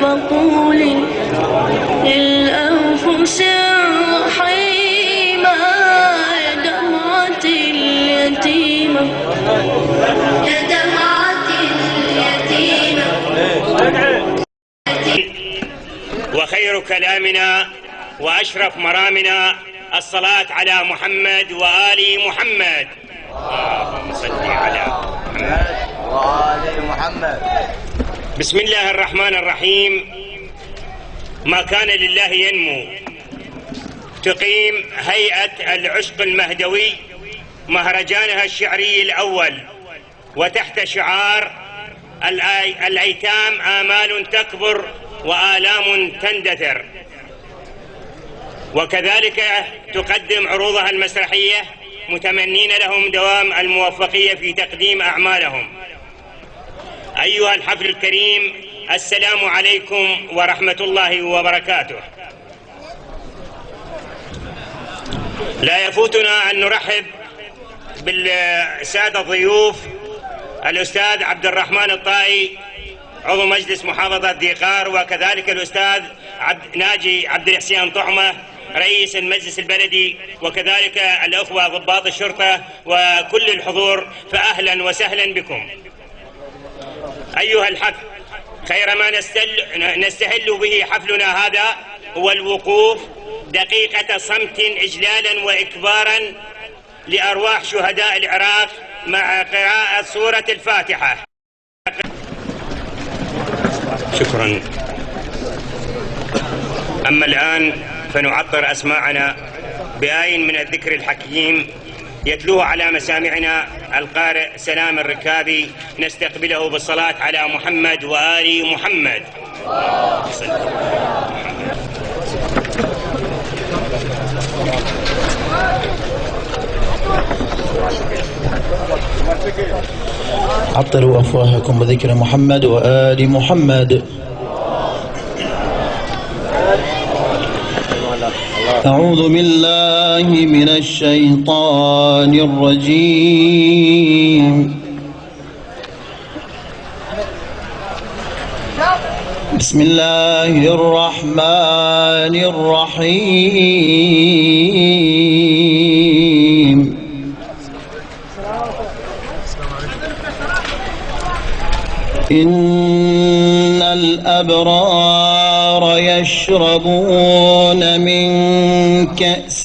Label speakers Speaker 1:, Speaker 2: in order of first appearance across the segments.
Speaker 1: فقولي للأنفس الرحيمة يا دمعة اليتيمة يا دمعة اليتيمة.
Speaker 2: وخير كلامنا وأشرف مرامنا الصلاة على محمد وآل محمد. اللهم صل على محمد
Speaker 3: وآل محمد.
Speaker 2: بسم الله الرحمن الرحيم. ما كان لله ينمو. تقيم هيئة العشق المهدوي مهرجانها الشعري الأول، وتحت شعار الأيتام آمال تكبر وآلام تندثر، وكذلك تقدم عروضها المسرحية متمنين لهم دوام الموفقية في تقديم أعمالهم. أيها الحفل الكريم، السلام عليكم ورحمة الله وبركاته. لا يفوتنا أن نرحب بالسادة الضيوف: الأستاذ عبد الرحمن الطائي عضو مجلس محافظة ذيقار، وكذلك الأستاذ ناجي عبد الحسين طعمة رئيس المجلس البلدي، وكذلك الأخوة ضباط الشرطة وكل الحضور، فأهلا وسهلا بكم. أيها الحفل، خير ما نستهل به حفلنا هذا هو الوقوف دقيقة صمت إجلالا وإكبارا لأرواح شهداء العراق مع قراءة سورة الفاتحة. شكرا. أما الآن فنعطر أسماعنا بآية من الذكر الحكيم يتلوه على مسامعنا القارئ سلام الركابي، نستقبله بالصلاة على محمد وآل محمد.
Speaker 4: عطروا أفواهكم بذكر محمد وآل محمد. أعوذ بالله من الشيطان الرجيم. بسم الله الرحمن الرحيم. إن الأبرار يشربون من كأس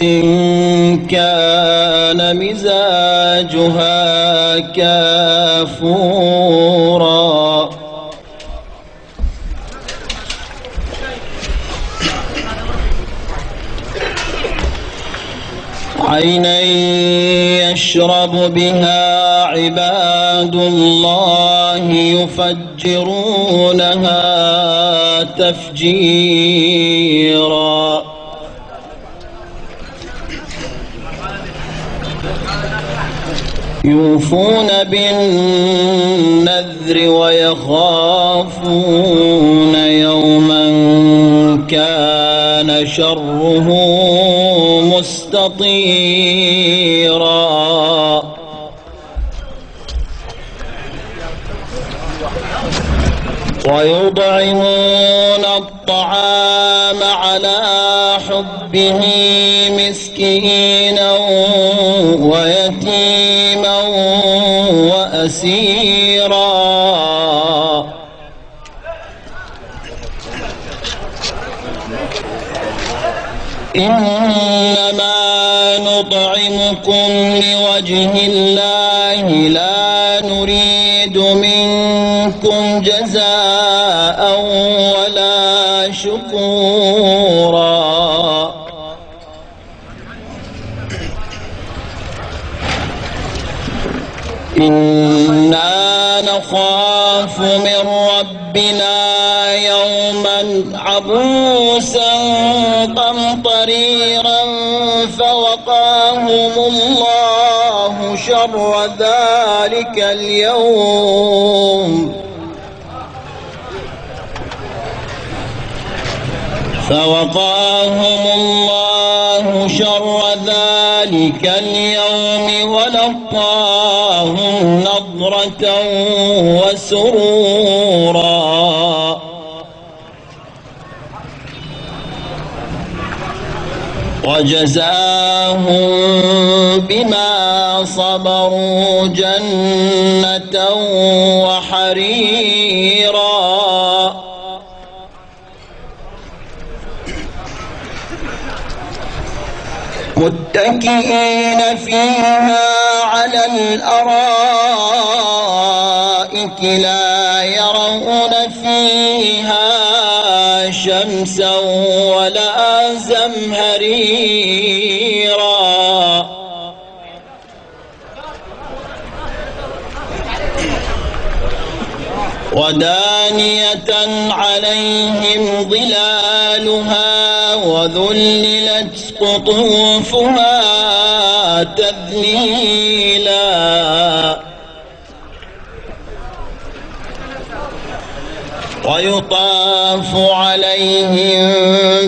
Speaker 4: كان مزاجها كافورا عينا يشرب بها عباد الله يفجرونها تفجيرا يوفون بالنذر ويخافون يوما كان شره مستطيرا ويطعمون الطعام على حبه مسكينا ويتيما وأسيرا إنما نطعمكم لوجه الله لا نريد منكم جزاء ولا شكورا إنا نخاف من ربنا يوما عبوسا قمطريرا فوقاهم الله شر ذلك اليوم ولقاهم نضرة وسرورا وجزاهم بما صبروا جنة وحريرا متكئين فيها على الأرائك لا يرون فيها شمسا ولا زمهريرا ودانية عليهم ظلالها وذللت قطوفها تذليلا ويطاف عليهم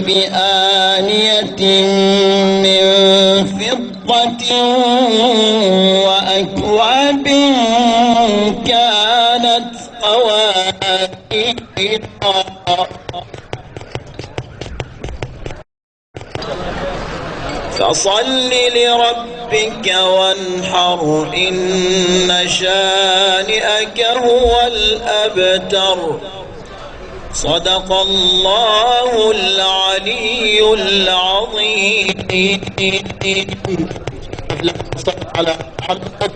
Speaker 4: بآنية من فضة وأكواب كانت قواريرا فصل لربك وانحر إن شانئك هو الأبتر صدق الله العلي العظيم. على محمد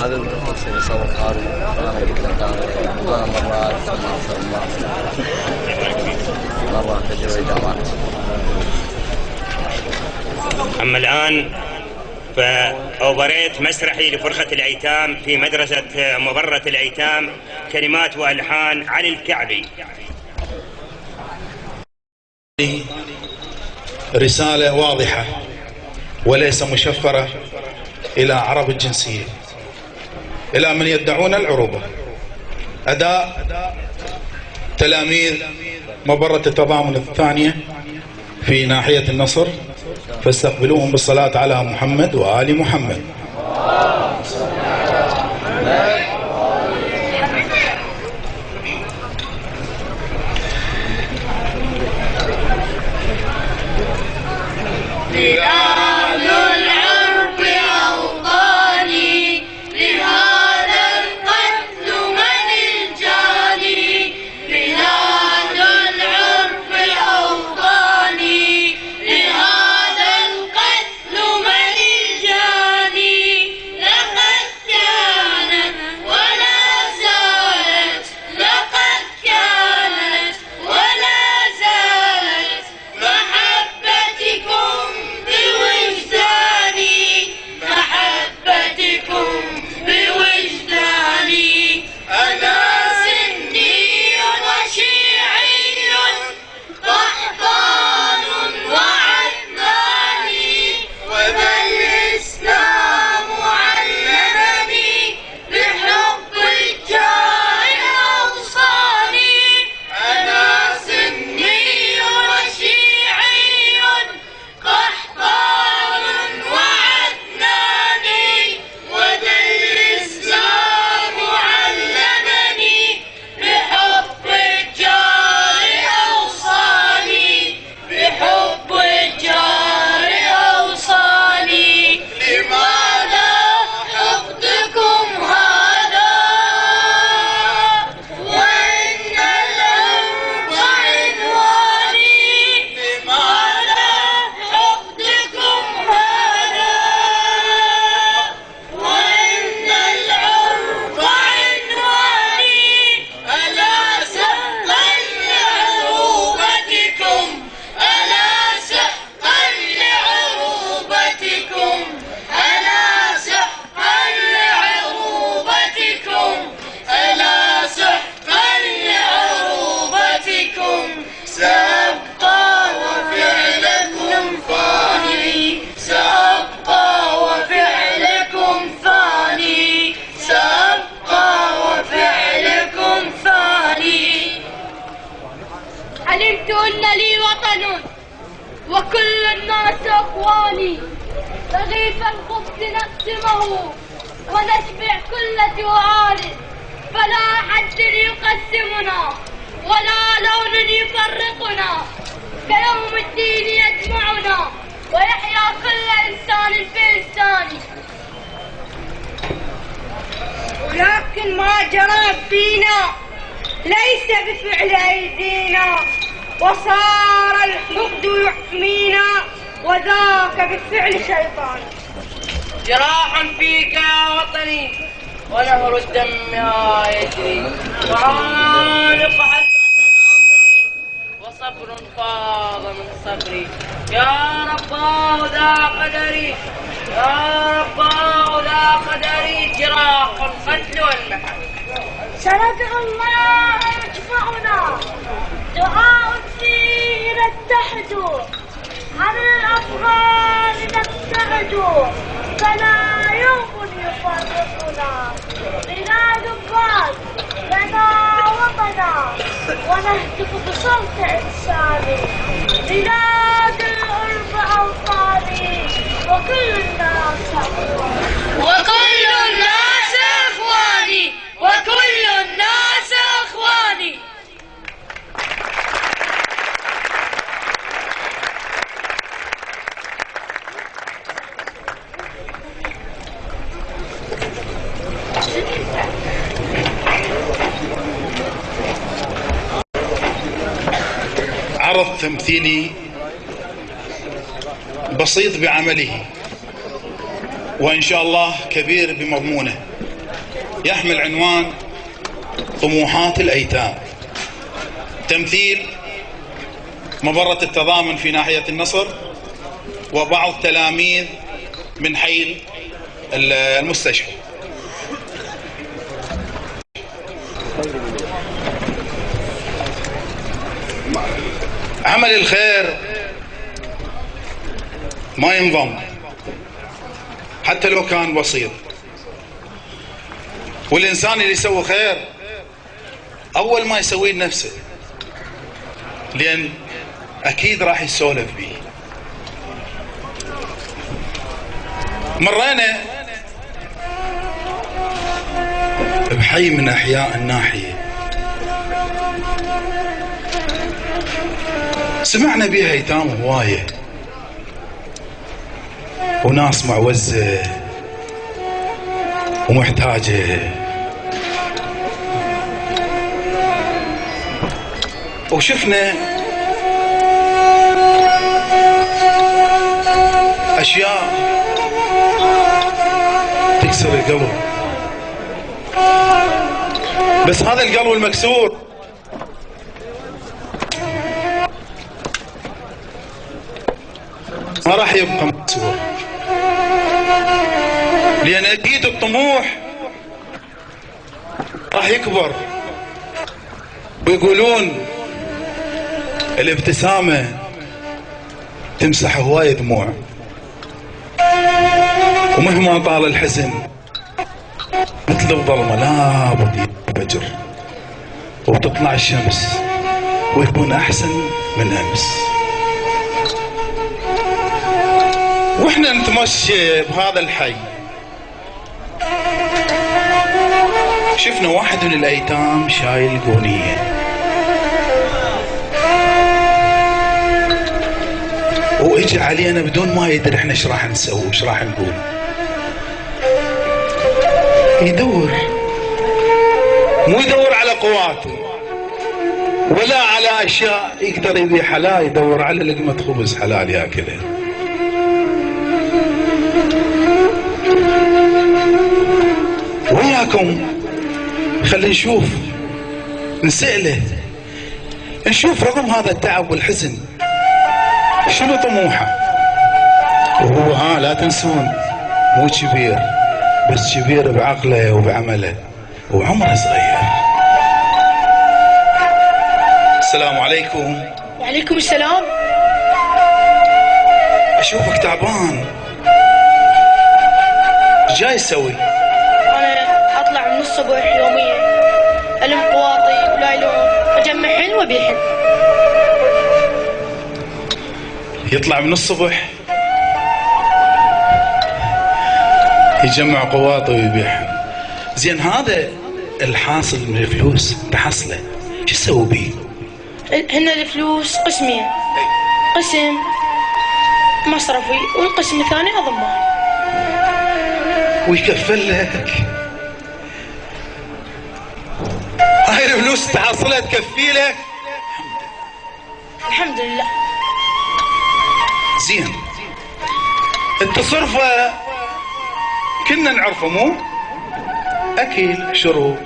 Speaker 3: هذا المحسن يصور قاري انا قلت لك انا مرات مرات تجربه جامعات.
Speaker 2: أما الآن فأوبريت مسرحي لفرقة الأيتام في مدرسة مبرة الأيتام، كلمات وألحان علي الكعبي.
Speaker 5: رسالة واضحة وليس مشفرة إلى عرب الجنسية، إلى من يدعون العروبة. أداء تلاميذ مبرة التضامن الثانية في ناحية النصر، فاستقبلوهم بالصلاة على محمد وآل محمد.
Speaker 1: محبتكم الناس أخواني، رغيف الخبز نقسمه ونشبع كل جوعان، فلا حد يقسمنا ولا لون يفرقنا، كيوم الدين يجمعنا ويحيا كل إنسان بإنسان. ولكن ما جرى فينا ليس بفعل أيدينا، وصار الحقد يحمينا وذاك بفعل شيطان.
Speaker 6: جراح فيك يا وطني ونهر الدم يجري، وعانق حسرة عمري وصبر فاض من صبري. يا رباه ذا قدري، يا رباه ذا قدري، جراح القتل والمحن.
Speaker 1: سندعو الله يجمعنا، دعاء فيه نتحد، عن الأفغان نبتعد، فلا يوم يفرقنا. بلاد الضاد لنا وطنا، ونهتف بصوت إنساني. بلاد الأرض أوطاني، وكل الناس أخواني، وكل الناس أخواني، وكل الناس أخواني.
Speaker 5: عرض تمثيلي بسيط بعمله وإن شاء الله كبير بمضمونه، يحمل عنوان طموحات الأيتام. تمثيل مبرة التضامن في ناحية النصر وبعض تلاميذ من حي المستشفى. عمل الخير ما ينضم حتى لو كان بسيط، والإنسان اللي يسوي خير أول ما يسويه لنفسه، لأن أكيد راح يسولف بيه. مرينا بحي من أحياء الناحية، سمعنا بيها ايتام هوايه وناس معوزه ومحتاجه، وشفنا اشياء تكسر القلب. بس هذا القلب المكسور ما راح يبقى مكسور، لأن أكيد الطموح راح يكبر. ويقولون الابتسامة تمسح هواية دموع، ومهما طال الحزن مثل الظلمة لابد ينفجر وتطلع الشمس ويكون أحسن من أمس. واحنا نتمشى بهذا الحي شفنا واحد من الايتام شايل قونية، واجى علينا بدون ما يدري احنا ايش راح نسوي ايش راح نقول. يدور، مو يدور على قواته ولا على اشياء يقدر يبيعها، لا يدور على لقمة خبز حلال ياكلها. وياكم خلينا نشوف نسأله، نشوف رغم هذا التعب والحزن شنو طموحه. وهو لا تنسون مو كبير، بس كبير بعقله وبعمله وعمره صغير. السلام عليكم.
Speaker 1: وعليكم السلام.
Speaker 5: اشوفك تعبان، ايش جاي تسوي؟
Speaker 1: أنا أطلع من الصبح يوميا ألم قواطي ولايلون، أجمع حل وبيع حل.
Speaker 5: يطلع من الصبح يجمع قواطه ويبيعها. زين هذا الحاصل من الفلوس تحصله شو تسوي بيه؟
Speaker 1: هن الفلوس قسمين، قسم مصرفي والقسم الثاني أضمه.
Speaker 5: ويكفل لك هاي الفلوس تحصلها تكفي لك؟
Speaker 1: الحمد لله.
Speaker 5: زين التصرفه كنا نعرفه مو؟ اكل شرب،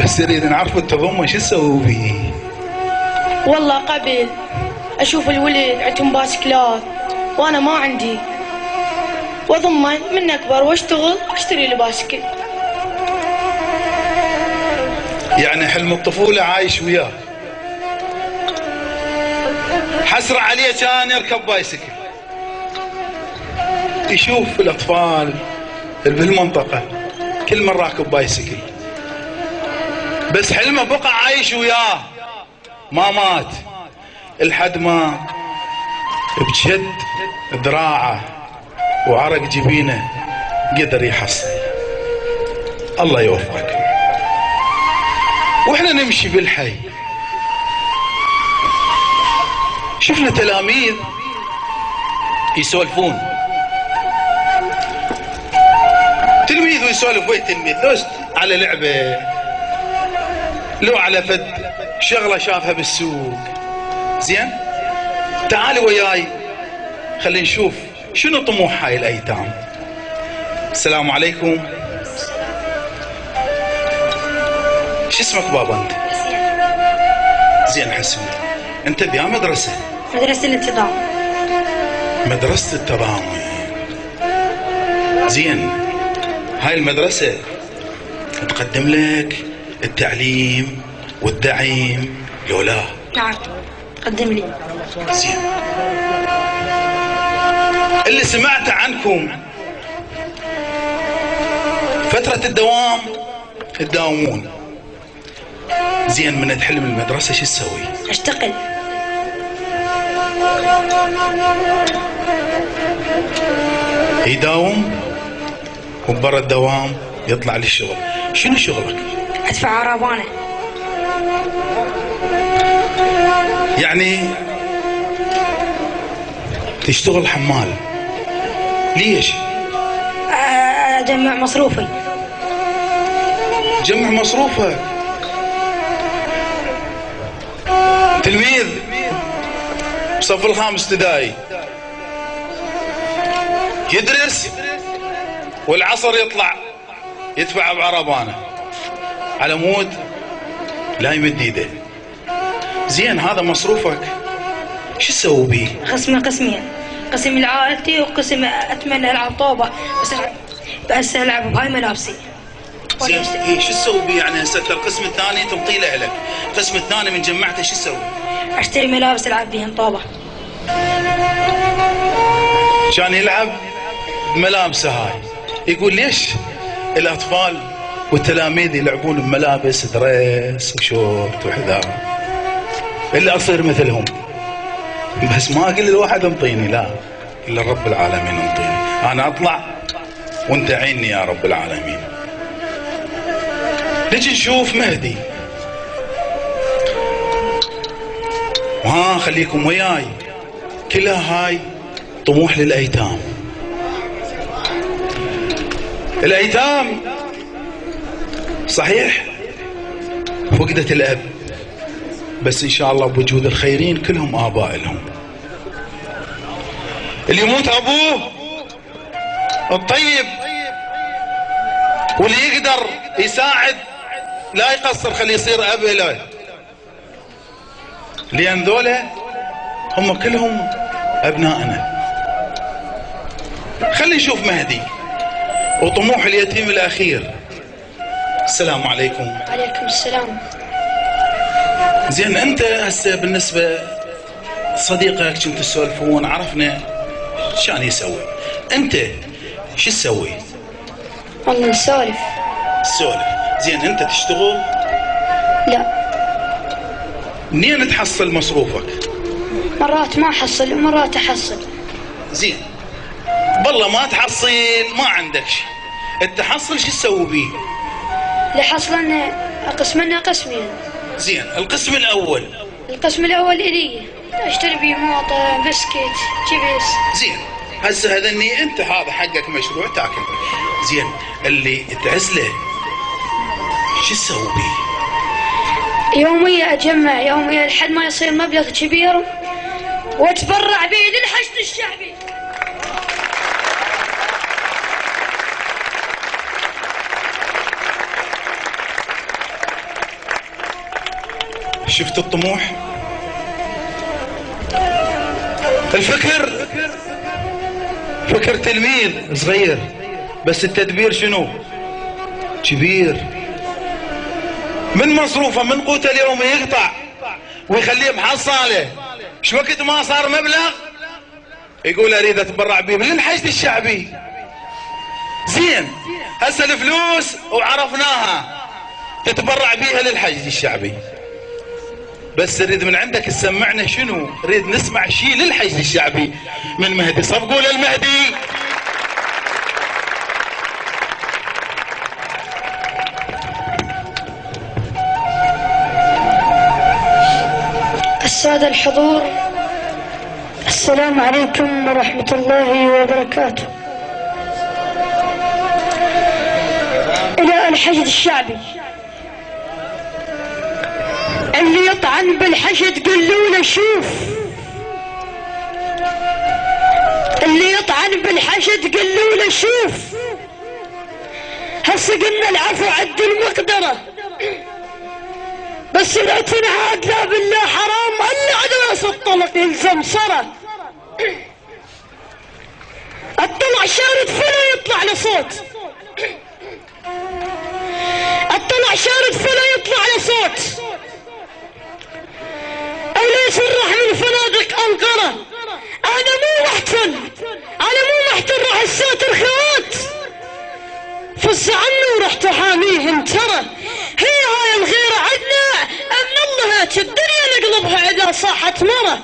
Speaker 5: بس نريد نعرف التضمن شو تسوي بيه؟
Speaker 1: والله قبل أشوف الولد عندهم باسكلات وأنا ما عندي، وأضمن من أكبر وأشتغل أشتري لي باسكل.
Speaker 5: يعني حلم الطفولة عايش وياه. حسرة عليه كان يركب بايسكل، يشوف الأطفال اللي بالمنطقة كل من راكب بايسكل، بس حلمه بقى عايش وياه، ما مات لحد ما بشد ذراعه وعرق جبينه قدر يحصل. الله يوفقك. واحنا نمشي بالحي شفنا تلاميذ يسولفون، تلميذ ويسولف ويا تلميذ، لو على لعبه لو على فد شغله شافها بالسوق. زين تعالي وياي خلينا نشوف شنو طموح هاي الايتام. السلام عليكم. شو اسمك بابا انت؟ زين حسن. انت بيا مدرسه؟
Speaker 1: مدرسة الانتظام.
Speaker 5: مدرسة التضامن. زين هاي المدرسة تقدم لك التعليم والدعيم لو لا؟
Speaker 1: نعم قدم لي.
Speaker 5: زين اللي سمعت عنكم فترة الدوام تداومون. زين من تحل من المدرسة شو تسوي؟
Speaker 1: أشتغل.
Speaker 5: يداوم وبرا الدوام يطلع للشغل. شنو شغلك؟
Speaker 1: أدفع عربانة.
Speaker 5: يعني تشتغل حمال. ليش؟
Speaker 1: أجمع مصروفي.
Speaker 5: جمع مصروفك. تلميذ صف الخامس ابتدائي يدرس والعصر يطلع يدفع بعربانه على مود لا يمد ايده. زين هذا مصروفك شو تسوي بيه؟
Speaker 1: قسمه قسمين، قسم لعائلتي وقسم أتمنى ألعب طوبة، بس ألعب بهاي ملابسي.
Speaker 5: زين ايه شو تسوي بيه؟ يعني هسه القسم الثاني تمطي له لك، القسم الثاني من جمعته شو تسوي؟
Speaker 1: أشتري ملابس ألعب بيهن طوبة.
Speaker 5: كان يلعب بملابسه هاي. يقول ليش الاطفال والتلاميذ يلعبون بملابس دريس وشورت وحذاء الا اصير مثلهم؟ بس ما اقول للواحد انطيني، لا الا رب العالمين انطيني، انا اطلع وانت عيني يا رب العالمين. نجي نشوف مهدي. خليكم وياي. كلها هاي طموح للايتام. الايتام صحيح فقدت الاب، بس ان شاء الله بوجود الخيرين كلهم اباء لهم. اللي يموت ابوه الطيب واللي يقدر يساعد لا يقصر خليه يصير اب له، لان ذولا هم كلهم ابنائنا. خلي نشوف مهدي وطموح اليتيم الاخير. السلام عليكم.
Speaker 1: عليكم السلام.
Speaker 5: زين انت هسه بالنسبه صديقك كنتوا تسولفون عرفنا شان يسوي، انت شو تسوي؟
Speaker 1: والله نسولف.
Speaker 5: تسولف. زين انت تشتغل؟
Speaker 1: لا.
Speaker 5: منين تحصل مصروفك؟
Speaker 1: مرات ما أحصل ومرات أحصل.
Speaker 5: زين، بالله ما تحصل ما عندك شيء، التحصل شو تسوي بيه؟
Speaker 1: اللي حصلنا أقسمنا قسمين.
Speaker 5: زين، القسم الأول.
Speaker 1: القسم الأول إلي أشتري بيه موطة بسكت جبس.
Speaker 5: زين، هسه هذني أنت هذا حقك مشروع تاكل. زين، اللي تعزله شو تسوي بيه؟
Speaker 1: يوميا أجمع يوميا لحد ما يصير مبلغ كبير واتبرع به للحشد الشعبي.
Speaker 5: شفت الطموح؟ الفكر فكر تلميذ صغير، بس التدبير شنو؟ كبير. من مصروفه من قوته اليومي يقطع ويخليه محصاله، شو وقت ما صار مبلغ يقول اريد اتبرع به للحشد الشعبي. زين، هسه الفلوس وعرفناها تتبرع بيها للحشد الشعبي، بس نريد من عندك تسمعنا شنو؟ نريد نسمع شيء للحشد الشعبي من مهدي. صفقوا للمهدي.
Speaker 1: السادة الحضور، السلام عليكم ورحمة الله وبركاته. إلى الحشد الشعبي، اللي يطعن بالحشد قلوا له شوف، اللي يطعن بالحشد قلوا له شوف، هسه قلنا العفو عد المقدرة، بس لا تنعاد لا بالله حرام الا على راس الطلق يلزم صرا. الطلع شارد فلا يطلع لصوت، الطلع شارد فلا يطلع لصوت، او لا يسرح من فنادق انقرة. انا مو محتل، انا مو محتل، راح الساتر خوات فز عني ورحت احاميهم. ترى هي هاي الغيرة عدنا من الله هات الدنيا نقلبها اذا صاحت مرة.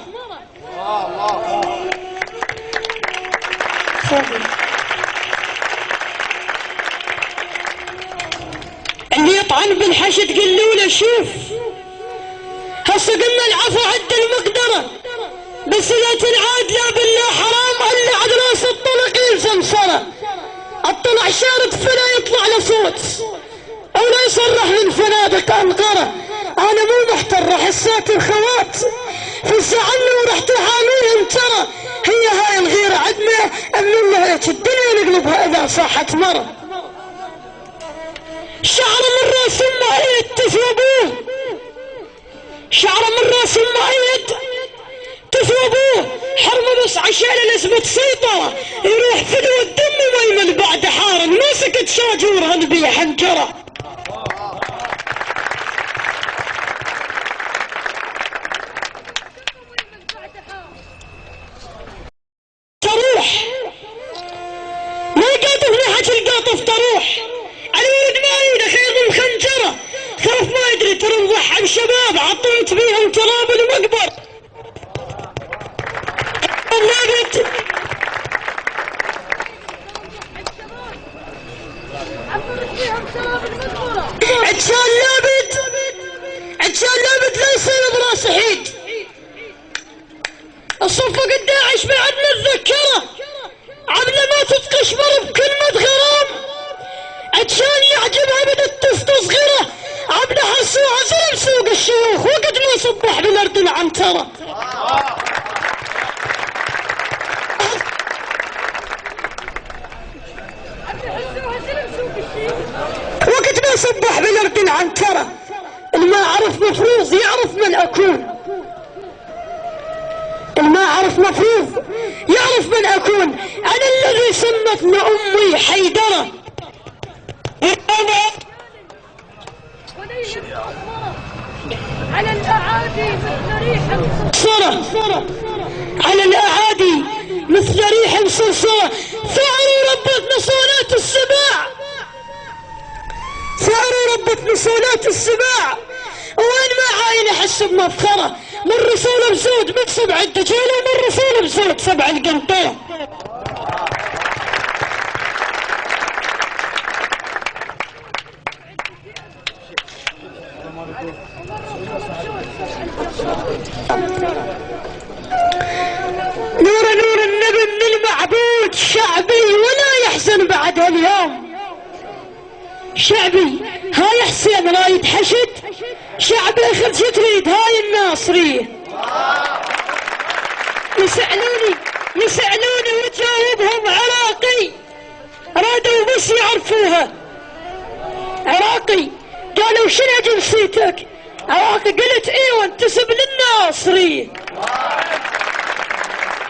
Speaker 1: اللي يطعن بالحشد قلوا له شوف، هسه قلنا العفو عد المقدرة، بس لا تنعاد لا بالله حرام الا على راس الطلق يلزم صرا. الطلع شارد فلا يطلع لصوت، او لا يصرح من فنادق انقرة. انا مو محتر، راح الساتر خوات فز عني ورحت احاميهم. ترى هي هاي الغيرة عدنا من الله الدنيا نقلبها اذا صاحت مرة. شعر من راس المعيد تثوبوه، شعر من راس المعيد تثوبوه، حرمه بس عشان لازمة سيطرة يروح فدوى الدم ما يمل بعد حارا، ما سكت شاجور هنبيع حنجرة. تروح ما يقاطف ناحية القاطف، تروح على ولد ما يريد خير من خنجرة، خاف ما يدري ترى نضحى بشباب عطيت بيهم تراب المقبر. عطشان لابد، عطشان لابد لا يصير براس حيد. الصفة قد داعش بعدنا نتذكره، عبله ما تتقشمر بكلمة غرام، عطشان يعجبها بدت تستصغره، عبله حسوها زلم سوق الشيوخ وقد ما صبح بالارض العنترة. وقت ما صبح بالارض العنترة، الما عرف مفروض يعرف من اكون، الما عرف مفروض يعرف من اكون. انا الذي سمتني امي حيدرة،
Speaker 7: على الاعادي مثل ريح
Speaker 1: صرة، على الاعادي مثل ريح صرصرة. ثأروا ربة نصونات السباع، ثأروا ربة نصونات السباع، وين ما عاين احس بمفخرة. من رسول بسود من 7 الدجيلة من رسول بسود 7 القنطرة. نور نور النبي من المعبود شعبي ولا يحزن بعد هاليوم. شعبي هاي حسين رايد حشد، شعبي خذ شو تريد هاي الناصرية. يسألوني وتجاوبهم عراقي، رادوا بس يعرفوها عراقي. قالوا شنو جنسيتك؟ عراقي. قلت ايوه انتسب للناصرية.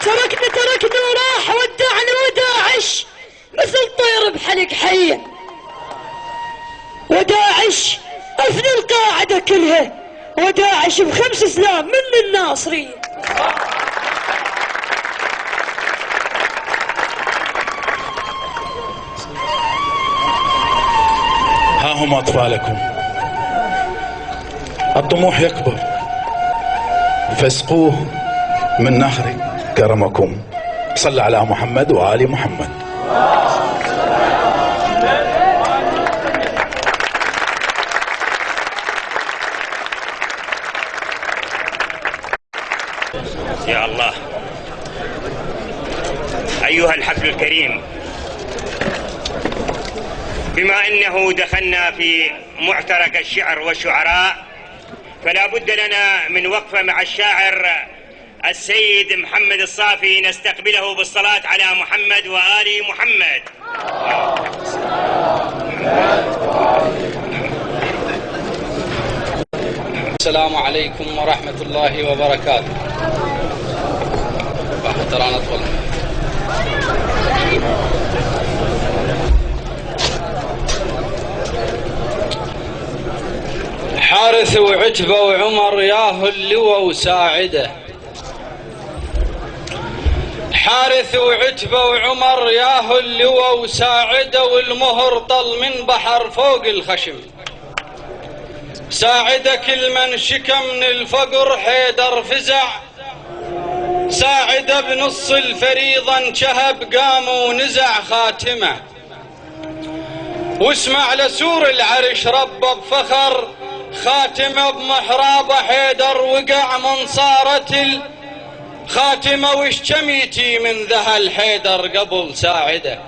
Speaker 1: تركنا وراح ودعنا وداعش مثل طير بحلق حية. وداعش افنى القاعدة كلها، وداعش ب5 سلام من الناصرية.
Speaker 5: ها هم أطفالكم، الطموح يكبر فاسقوه من نهر كرمكم. صل على محمد وآل محمد.
Speaker 2: يا الله. أيها الحفل الكريم، بما أنه دخلنا في معترك الشعر والشعراء، فلا بد لنا من وقفة مع الشاعر السيد محمد الصافي نستقبله بالصلاة على محمد وآل محمد.
Speaker 8: السلام عليكم ورحمة الله وبركاته. ترى أطول. حارث وعتبة وعمر ياهو اللواء وساعده. حارث وعتبة وعمر ياهو اللواء وساعده، والمهر طل من بحر فوق الخشم. ساعده كل من شكى من الفقر حيدر فزع، ساعده بنص الفريضة انشهب قام ونزع خاتمه. واسمع لسور العرش رب بفخر، خاتمه بمحراب حيدر وقع من صارت الخاتمه. وش جميتي من ذهل حيدر قبل ساعده.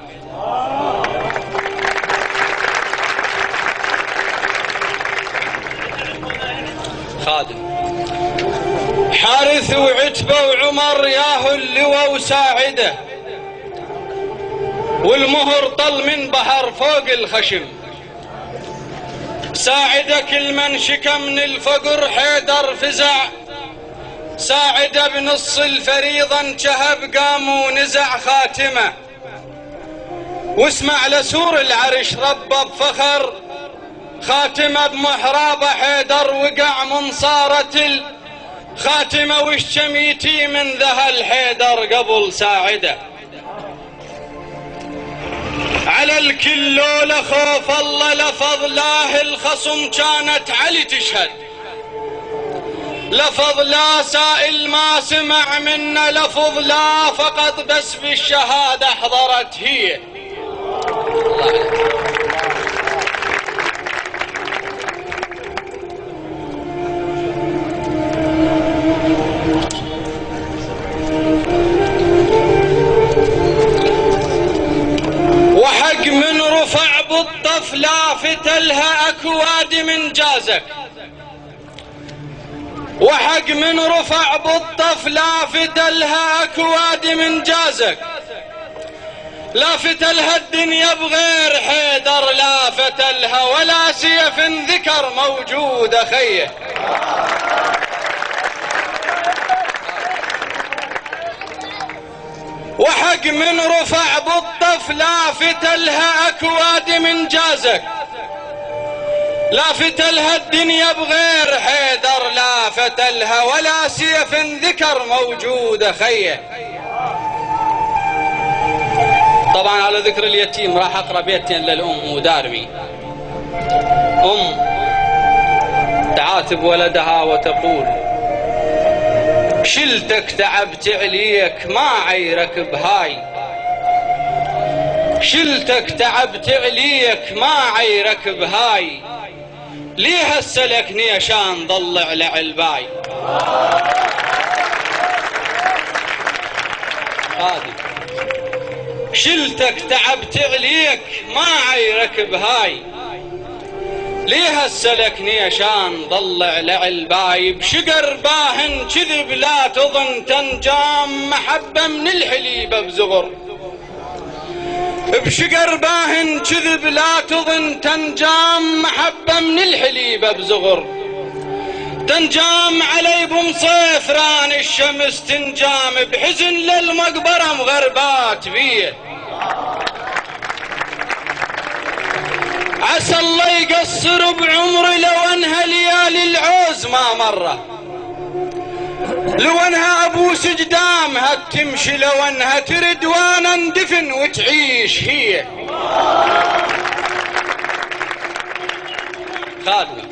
Speaker 8: خادم. حارث وعتبة وعمر ياهو اللواء وساعده، والمهر طل من بحر فوق الخشم. ساعده كل من شكى من الفقر حيدر فزع، ساعده بنص الفريضة انشهب قام ونزع خاتمه. واسمع لسور العرش رب بفخر، خاتمه بمحراب حيدر وقع من صارت الخاتمه. وش جميتي من ذهل حيدر قبل ساعده. على الكل لولا خوف الله لفظ الله الخصم كانت علي تشهد. لفظ لا سائل ما سمع منا، لفظ لا فقط بس بالشهادة حضرت هي. وحق من رفع بالطف لافت لها اكواد من جازك. وحق من رفع بالطف لافت لها اكواد من جازك. لافت لها الدنيا بغير حيدر، لافت لها ولا سيف ذكر موجود خيه. وحق من رفع بالطف لافت لها اكواد من جازك. لافت لها الدنيا بغير حيدر، لافت لها ولا سيف ذكر موجود خيه. طبعا على ذكر اليتيم راح اقرا بيتين للام ودارمي. ام تعاتب ولدها وتقول: شلتك تعبت عليك ما عيرك بهاي، شلتك تعبت عليك ما عيرك بهاي، ليه هسه لك نيشان ضلع لعلباي. هادي شلتك تعبت عليك ما عيرك بهاي، ليه هسه لك نيشان ضلع لعلباي. بشقر باهن كذب لا تظن تنجام، محبة من الحليبة بزغر. بشقر باهن كذب لا تظن تنجام، محبة من الحليبة بزغر. تنجام علي بمصيف ران الشمس تنجام، بحزن للمقبرة مغربات بيه. عسى الله يقصر بعمري لو انها ليالي العوز ما مره، لو انها ابوس قدامها تمشي، لو انها ترد وانا اندفن وتعيش هي. خادمه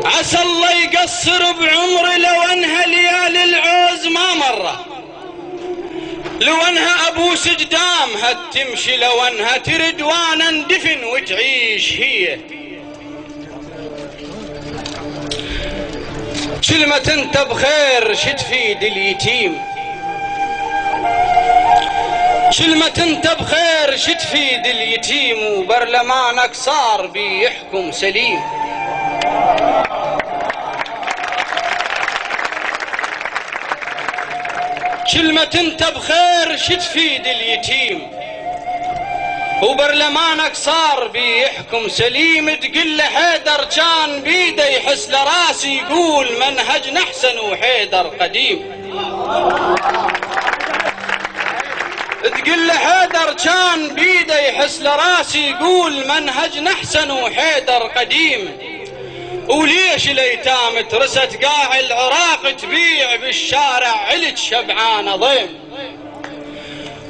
Speaker 8: عسى الله يقصر بعمري لو انها ليالي العوز ما مره، لو انها ابوس قدامها تمشي، لو انها ترد وانا اندفن وتعيش هي. كلمة انت بخير شتفيد اليتيم، كلمة انت بخير شتفيد اليتيم، وبرلمانك صار بيحكم سليم. كلمة انت بخير شتفيد اليتيم، وبرلمانك صار بيحكم سليم. تقل حيدر كان بيده يحس لراسي، يقول منهجنا احسن وحيدر قديم. تقل حيدر كان بيده يحس لراسي، يقول منهجنا احسن وحيدر قديم. وليش الايتام ترست قاع العراق تبيع بالشارع علج شبعانه ضيم؟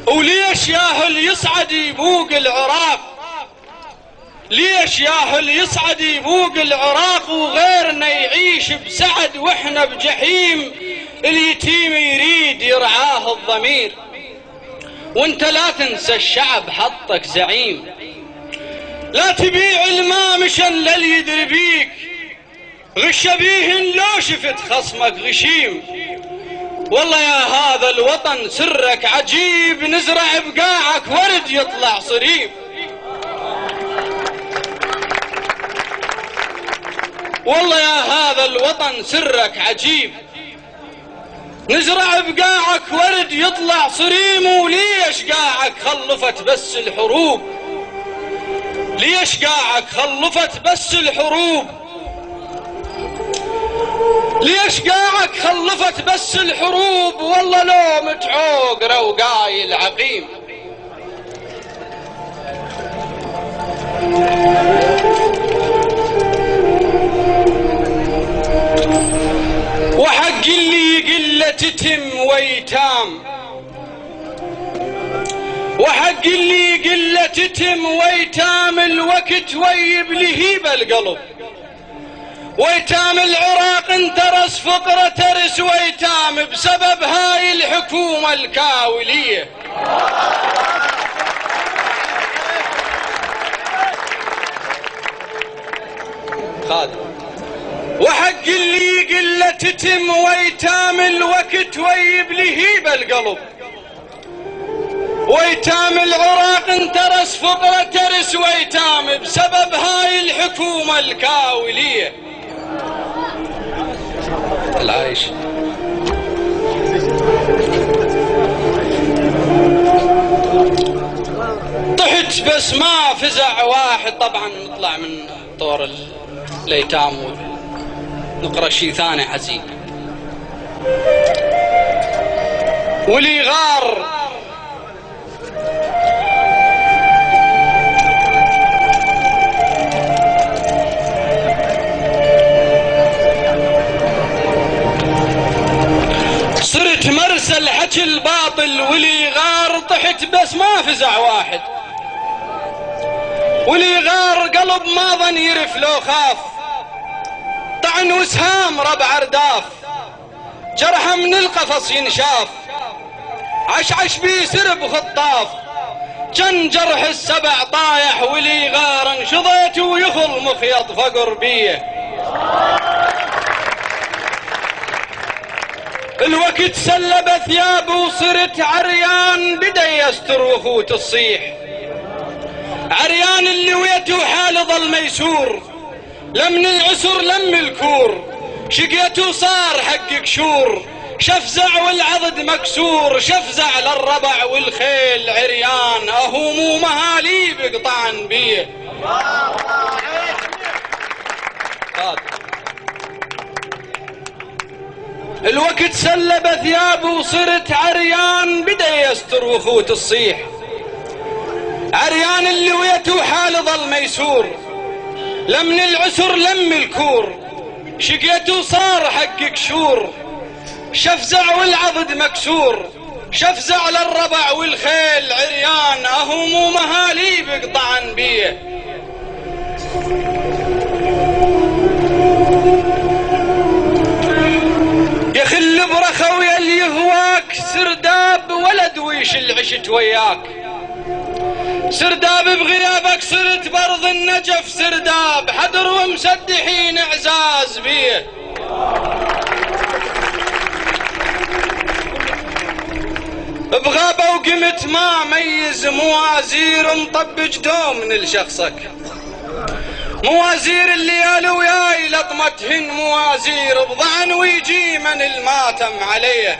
Speaker 8: وليش ياهل يصعد يبوق العراق، ليش ياهل يصعد يبوق العراق وغيرنا يعيش بسعد واحنا بجحيم؟ اليتيم يريد يرعاه الضمير، وانت لا تنسى الشعب حطك زعيم. لا تبيع الماء مشان لليدري بيك، غش بيهن لو شفت خصمك غشيم. والله يا هذا الوطن سرك عجيب، نزرع بقاعك ورد يطلع صريف. والله يا هذا الوطن سرك عجيب، نزرع بقاعك ورد يطلع صريم. وليش قاعك خلفت بس الحروب، ليش قاعك خلفت بس الحروب، ليش قاعك خلفت بس الحروب؟ والله لو متعوق روقاي العقيم. وحق اللي قلة تتم ويتام، وحق اللي قلة تتم ويتام، الوقت ويب لهيب القلب. ويتام العراق انترس فقرة ترس ويتام، بسبب هاي الحكومة الكاولية. خادم وحق اللي قلة تتم ويتام، الوقت ويب لهيب القلب. ويتام العراق انترس فقرة ترس ويتام، بسبب هاي الحكومة الكاولية. العايش طحت بس ما فزع واحد. طبعا نطلع من طور الايتام ونقرا شيء ثاني حزين. ولي غار صرت مرسى الحكي الباطل. ولي غار طحت بس ما فزع واحد. ولي غار قلب ما ظن يرف لو خاف، طعن وسهام ربع ارداف. جرحه من القفص ينشاف، عشعش بيه سرب خطاف، جن جرح السبع طايح ولي غار انشضيت ويخل مخيط فقر بيه. الوقت سلب ثيابه وصرت عريان، بدا يستر وفوت الصيح، عريان اللي ويته حال ظل ميسور، لمن العسر لم الكور، شقيته صار حق كشور، شفزع والعضد مكسور، شفزع للربع والخيل عريان، اهو مو مهاليب قطعن بيه. الوقت سلب ثيابه وصرت عريان، بدا يستر وفوت الصيح، عريان اللي ويته حال ظل ميسور، لمن العسر لم الكور، شقيته صار حق كشور، شفزع والعضد مكسور، شفزع للربع والخيل عريان، اهو مو مهاليب قطعن بيه. يخل برخوي اللي يهواك، سرداب ولد ويش العشت وياك، سرداب بغيابك صرت برض النجف، سرداب حدر ومسدحين اعزاز بيه. بغابة وقمت ما ميز موازير مطبج دوم لشخصك، موازير الليالي وياي لطمتهن موازير، بضعن ويجي من الماتم عليه.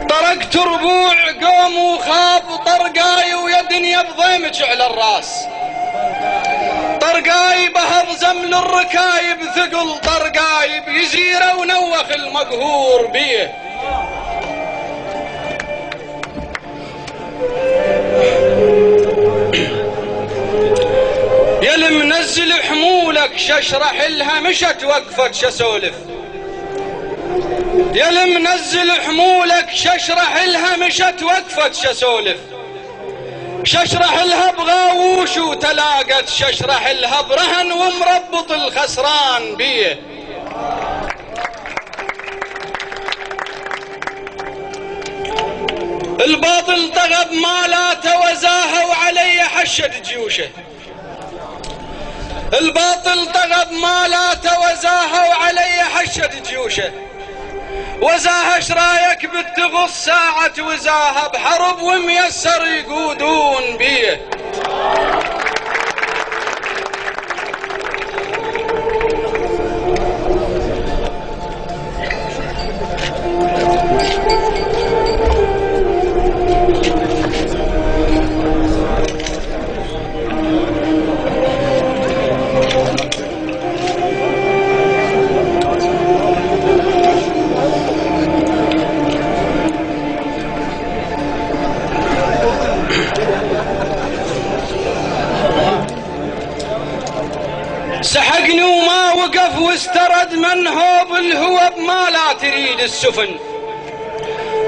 Speaker 8: طرقت ربوع قوم وخاب طرقاي، ويدني بضيمج على الراس، طرقاي بهض زمل الركايب ثقل، طرقاي يزيره ونوخ المقهور بيه. يلي منزل حمولك ششرح لها مشت وقفت شسولف، يلي منزل حمولك ششرح لها مشت وقفت شسولف، ششرح لها بغاووش وتلاقت، ششرح لها برهن ومربط الخسران بيه. الباطل طغب مالاته وزاها وعلي حشد جيوشه، الباطل طغب مالاته وزاها وعلي حشد جيوشه، وزاها شرايك بالتغص ساعة وزاها بحرب وميسر يقودون بيه. سحقني وما وقف واسترد، منهوب الهوب ما لا تريد السفن،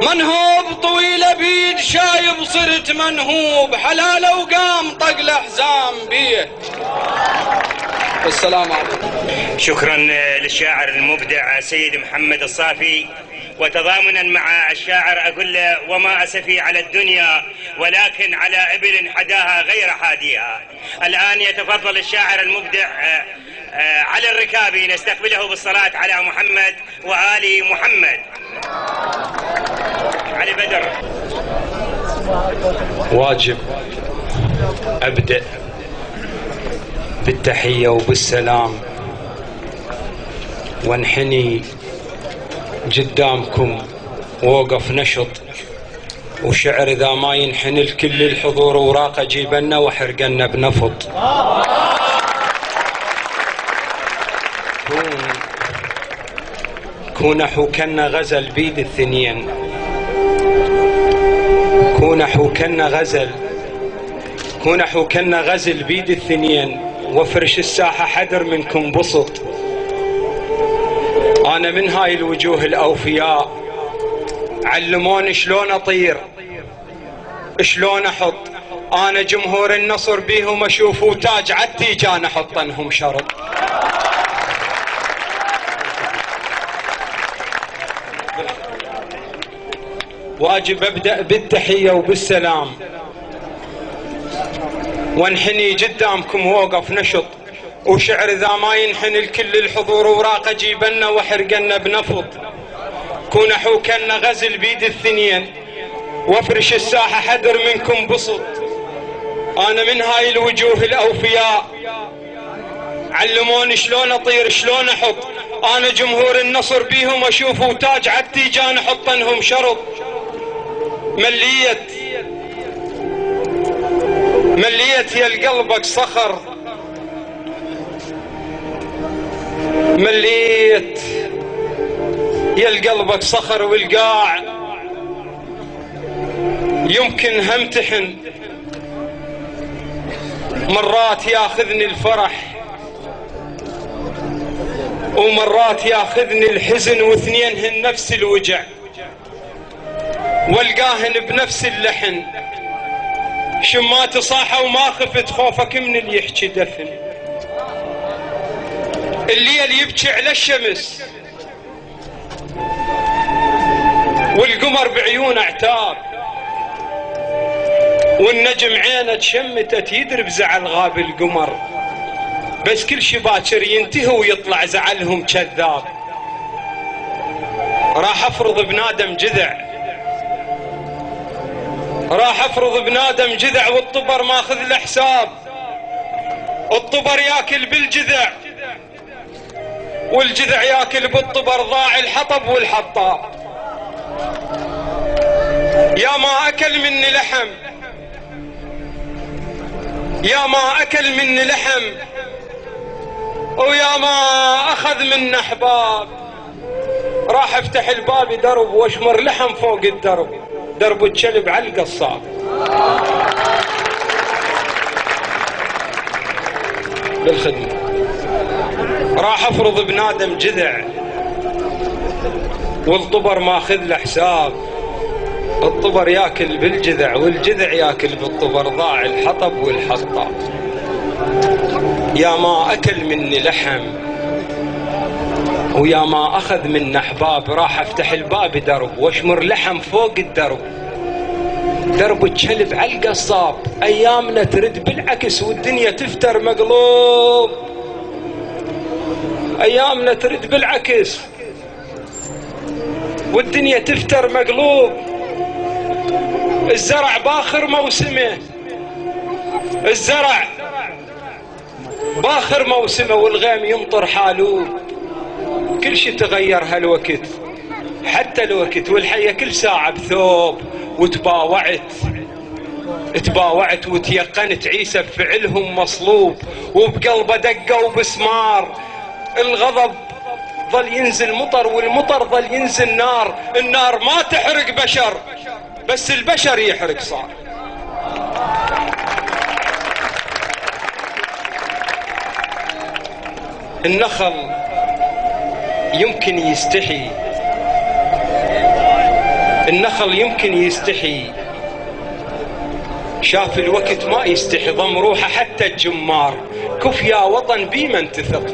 Speaker 8: منهوب طويل بيد شايب صرت منهوب، حلاله وقام طق الأحزام بيه. السلام عليكم.
Speaker 2: شكرا للشاعر المبدع سيد محمد الصافي. وتضامنا مع الشاعر أقول له: وما أسفي على الدنيا ولكن على إبل حداها غير حاديها. الآن يتفضل الشاعر المبدع علي الركابي نستقبله بالصلاة على محمد وآل محمد. علي بدر.
Speaker 9: واجب أبدأ بالتحية وبالسلام وانحني قدامكم ووقف نشط، وشعر إذا ما ينحني الكل الحضور وراق جيبنا وحرقنا بنفط. كون حوكنا غزل بيد الثنين، كون حوكنا غزل، كون حوكنا غزل بيد الثنين، وفرش الساحة حدر منكم بسط. أنا من هاي الوجوه الأوفياء، علموني شلون أطير شلون أحط. أنا جمهور النصر بيهم أشوف وتاج عالتيجان أحط أنهم شرط. واجب أبدأ بالتحية وبالسلام وانحني قدامكم ووقف نشط، وشعر ذا ما ينحني الكل الحضور، وراق جيبنا وحرقنا بنفض، كون حوكنا غزل بيد الثنين، وافرش الساحة حذر منكم بسط. أنا من هاي الوجوه الأوفياء، علموني شلون أطير شلون أحط، أنا جمهور النصر بيهم أشوف، وتاج عالتيجان أحط انهم شرط. مليت يا قلبك صخر، مليت يا قلبك صخر، والقاع يمكن همتحن، مرات ياخذني الفرح ومرات ياخذني الحزن، واثنينهن نفس الوجع والقاهن بنفس اللحن. شمات صاحة وما خفت خوفك من اللي يحكي دفن، الليل يبكي على الشمس والقمر بعيون اعتاب، والنجم عينه تشمتت يدرب زعل غاب القمر، بس كل شي باكر ينتهي ويطلع زعلهم كذاب. راح افرض بنادم جذع، راح افرض بنادم جذع، والطبر ماخذ له حساب، الطبر ياكل بالجذع والجذع ياكل بالطبر، ضاع الحطب والحطاب. يا ما اكل مني لحم، يا ما اكل مني لحم، ويا ما اخذ مني احباب. راح افتح الباب درب واشمر لحم فوق الدرب، درب الكلب على القصاب. بالخدمة. راح افرض بنادم جذع، والطبر ماخذ له حساب، الطبر ياكل بالجذع والجذع ياكل بالطبر، ضاع الحطب والحطاب. يا ما اكل مني لحم ويا ما اخذ من احباب. راح افتح الباب درب واشمر لحم فوق الدرب، درب الكلب على القصاب. ايامنا ترد بالعكس والدنيا تفتر مقلوب، ايامنا ترد بالعكس والدنيا تفتر مقلوب. الزرع باخر موسمه، الزرع باخر موسمه، والغيم يمطر حالوب. كل شي تغير هالوقت، حتى الوقت، والحياة كل ساعة بثوب. وتباوعت وتيقنت عيسى بفعلهم مصلوب، وبقلبه دقة وبسمار. الغضب ظل ينزل مطر، والمطر ظل ينزل نار. النار ما تحرق بشر، بس البشر يحرق صار. النخل يمكن يستحي، النخل يمكن يستحي، شاف الوقت ما يستحي، ضم روحه حتى الجمار. كف يا وطن بمن تثق،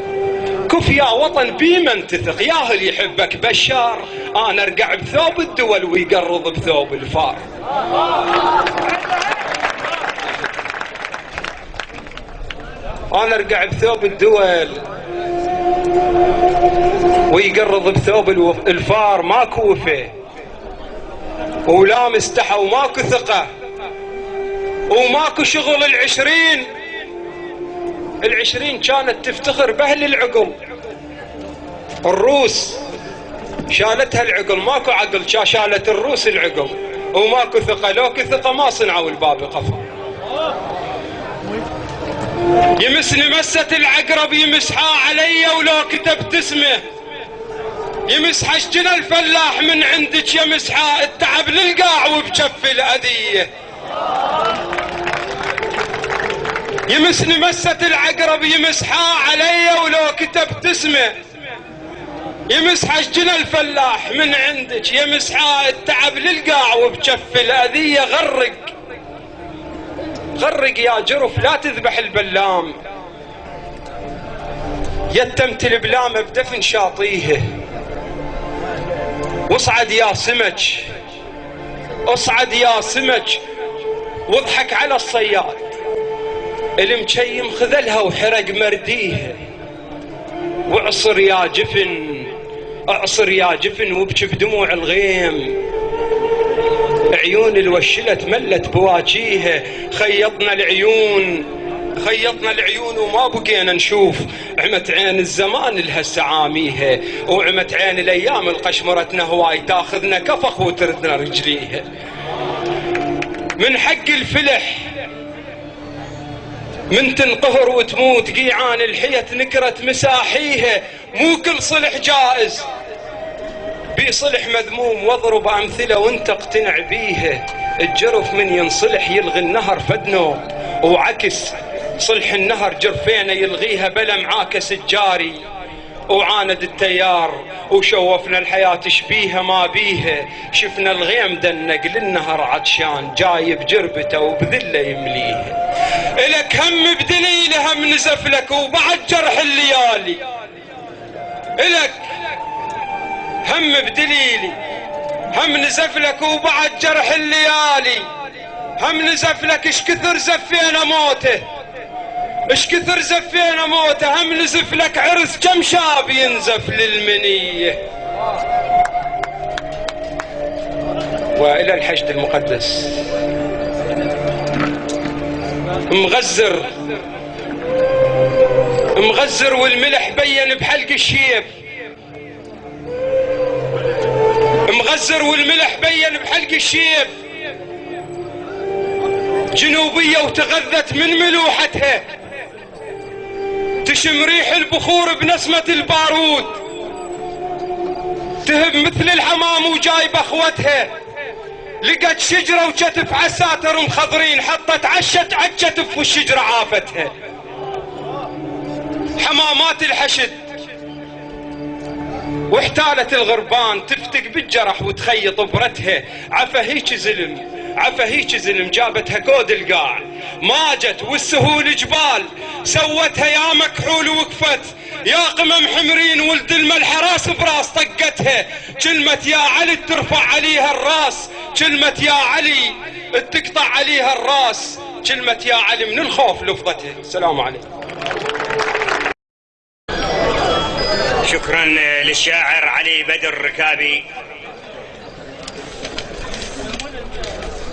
Speaker 9: كف يا وطن بمن تثق، ياهل يحبك بشار. انا ارقع بثوب الدول ويقرض بثوب الفار. انا ارقع بثوب الدول ويقرض بثوب الفار. ماكو وفي ولا مستحى وماكو ثقة وماكو شغل. العشرين كانت تفتخر بأهل العقل. الروس شالتها العقل، ماكو عقل شالت الروس العقل. وماكو ثقة، لوكو ثقة ما صنعوا الباب قفا. يمسني مسة العقرب يمسحها علي ولو كتبت اسمه، يمسح اشجن الفلاح من عندك يمسحها التعب للقاع وبكف الأذية. يمسني مسة العقرب يمسحها علي ولو كتبت اسمه، يمسح اشجن الفلاح من عندك يمسحها التعب للقاع وبكف الأذية. غرق يا جرف لا تذبح البلام، يتمت البلام بدفن شاطيه. واصعد يا سمك اصعد يا سمك واضحك على الصياد، المشيم خذلها وحرق مرديها، واعصر يا جفن اعصر يا جفن وابكي بدموع الغيم، عيون الوشلت ملت بواجيها، خيطنا العيون وما بقينا نشوف، عمت عين الزمان لها سعاميها، وعمت عين الايام القشمرتنا هواي تاخذنا كفخ وتردنا رجليها. من حق الفلح من تنقهر وتموت قيعان الحية نكرت مساحيها، مو كل صلح جائز بي صلح مذموم، واضرب امثله وانت اقتنع بيها، الجرف من ينصلح يلغي النهر فدنو، وعكس صلح النهر جرفينا يلغيها بلا معاكس الجاري، وعاند التيار وشوفنا الحياة شبيها ما بيها، شفنا الغيم دنق للنهر عطشان جايب جربته وبذله يمليها، إلك هم بدليله هم نزف لك وبعد جرح الليالي، إلك هم بدليلي هم نزف لك وبعد جرح الليالي، هم نزف لك اش كثر زفينا موته، اش كثر زفينا موته، هم نزف لك عرس كم شاب ينزف للمنية. والى الحشد المقدس مغزر والملح بين بحلق الشيب، مغزر والملح بين بحلق الشيب، جنوبية وتغذت من ملوحتها، تشم ريح البخور بنسمة البارود، تهب مثل الحمام وجايب اخوتها، لقت شجرة وكتف عساتر مخضرين، حطت عشت عالكتف والشجرة عافتها، حمامات الحشد واحتالت الغربان تفتك بالجرح وتخيط برتها، عفا هيك زلم جابتها كود القاع، ماجت والسهول جبال سوتها يا مكحول وقفت، يا قمم حمرين ولد الملح راس براس طقتها، كلمة يا علي ترفع عليها الراس، كلمة يا علي تقطع عليها الراس، كلمة يا علي من الخوف لفظتها. السلام عليكم.
Speaker 2: شكرا للشاعر علي بدر الركابي.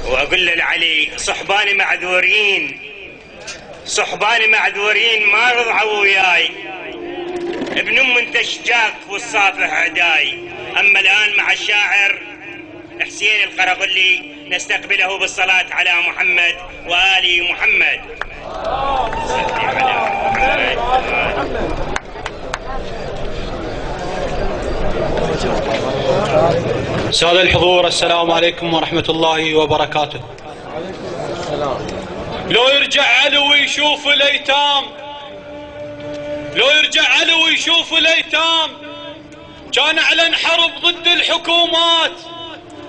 Speaker 2: واقول لعلي صحباني معذورين ما رضعوا وياي، ابن ام انت شجاك والصافح عداي. اما الان مع الشاعر حسين القرغلي نستقبله بالصلاة على محمد وآل محمد. صلي على محمد.
Speaker 8: سادة الحضور، السلام عليكم ورحمة الله وبركاته. لو يرجع علو يشوف الأيتام، كان أعلن حرب ضد الحكومات،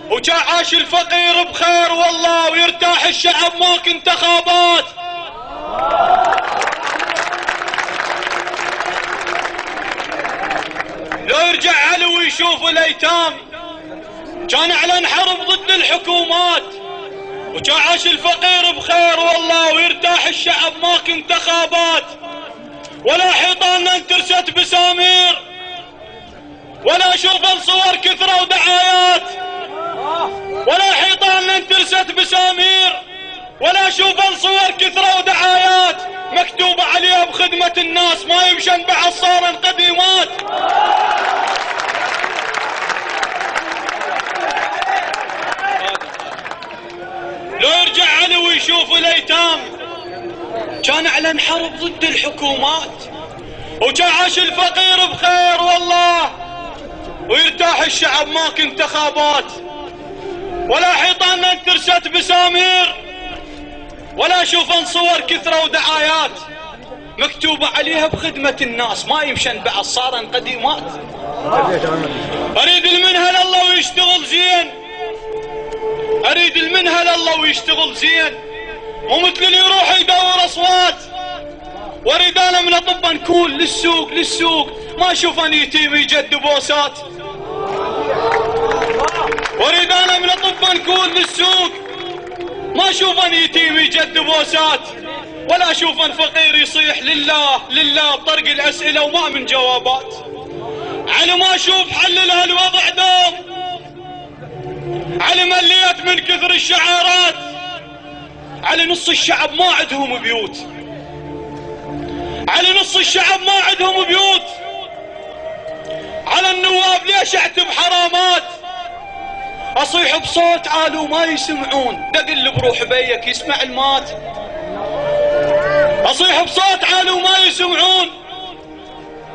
Speaker 8: وكان عاش الفقير بخير والله، ويرتاح الشعب ماك انتخابات. لو يرجع علو يشوف الأيتام، كان أعلن حرب ضد الحكومات، وكان عاش الفقير بخير والله، ويرتاح الشعب ماك انتخابات. ولا حيطان انترست بسامير، ولا شوف الصور كثرة ودعايات، ولا حيطان انترست بسامير، ولا شوف الصور كثرة ودعايات، مكتوبة عليها بخدمة الناس، ما يمشن بعصار قديمات. لو يرجع علي ويشوف الأيتام، كان أعلن حرب ضد الحكومات، وكان عاش الفقير بخير والله، ويرتاح الشعب ماك انتخابات. ولا حيطان انترست بسامير، ولا شوفن صور كثرة ودعايات، مكتوبة عليها بخدمة الناس، ما يمشن بعصارا قديمات. أريد المنهل الله ويشتغل زين، أريد المنهل الله ويشتغل زين، مو مثل اللي يروح يدور أصوات. وأريد أنا من أطباء نكون للسوق، ما أشوف أن يتيم يجد بوسات. وأريد أنا من أطباء نكون للسوق، ما اشوفن يتيم يجد بوسات، ولا اشوفن فقير يصيح لله لله بطرق الاسئله وما من جوابات. على ما اشوف حل لهالوضع دوم، على مليت من كثر الشعارات، على نص الشعب ما عندهم بيوت، على نص الشعب ما عندهم بيوت، على النواب ليش اعتب حرامات، اصيح بصوت عالي وما يسمعون، دقل بروح بيك يسمع المات، اصيح بصوت عالي وما يسمعون،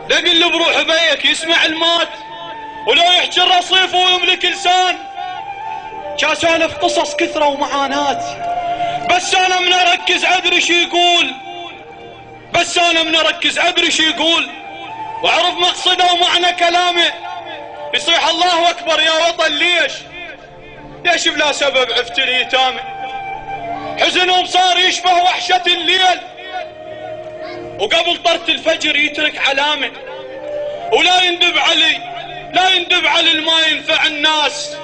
Speaker 8: دقل بروح بيك يسمع المات، ولو يحكي الرصيف ويملك لسان، كاسالف قصص كثرة ومعاناة، بس انا من اركز ادري شي يقول، بس انا من اركز ادري شي يقول، واعرف مقصده ومعنى كلامه، يصيح الله اكبر يا وطن ليش؟ ليش بلا سبب عفت اليتامى؟ حزنهم صار يشبه وحشة الليل، وقبل طرت الفجر يترك علامة، ولا يندب علي، لا يندب على الما ينفع الناس،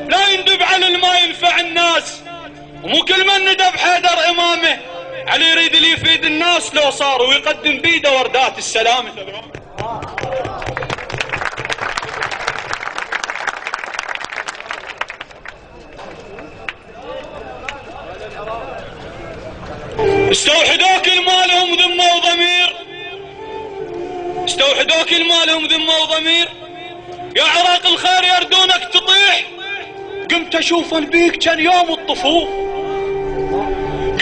Speaker 8: لا يندب على الما ينفع الناس، ومو كل من ندب حيدر امامه، علي يريد اللي يفيد الناس لو صار ويقدم بيده وردات السلامة. استوحدوك المالهم ذمة وضمير، استوحدوك المالهم ذمة وضمير، يا عراق الخير يردونك تطيح، قمت اشوف البيك كان يوم الطفوف،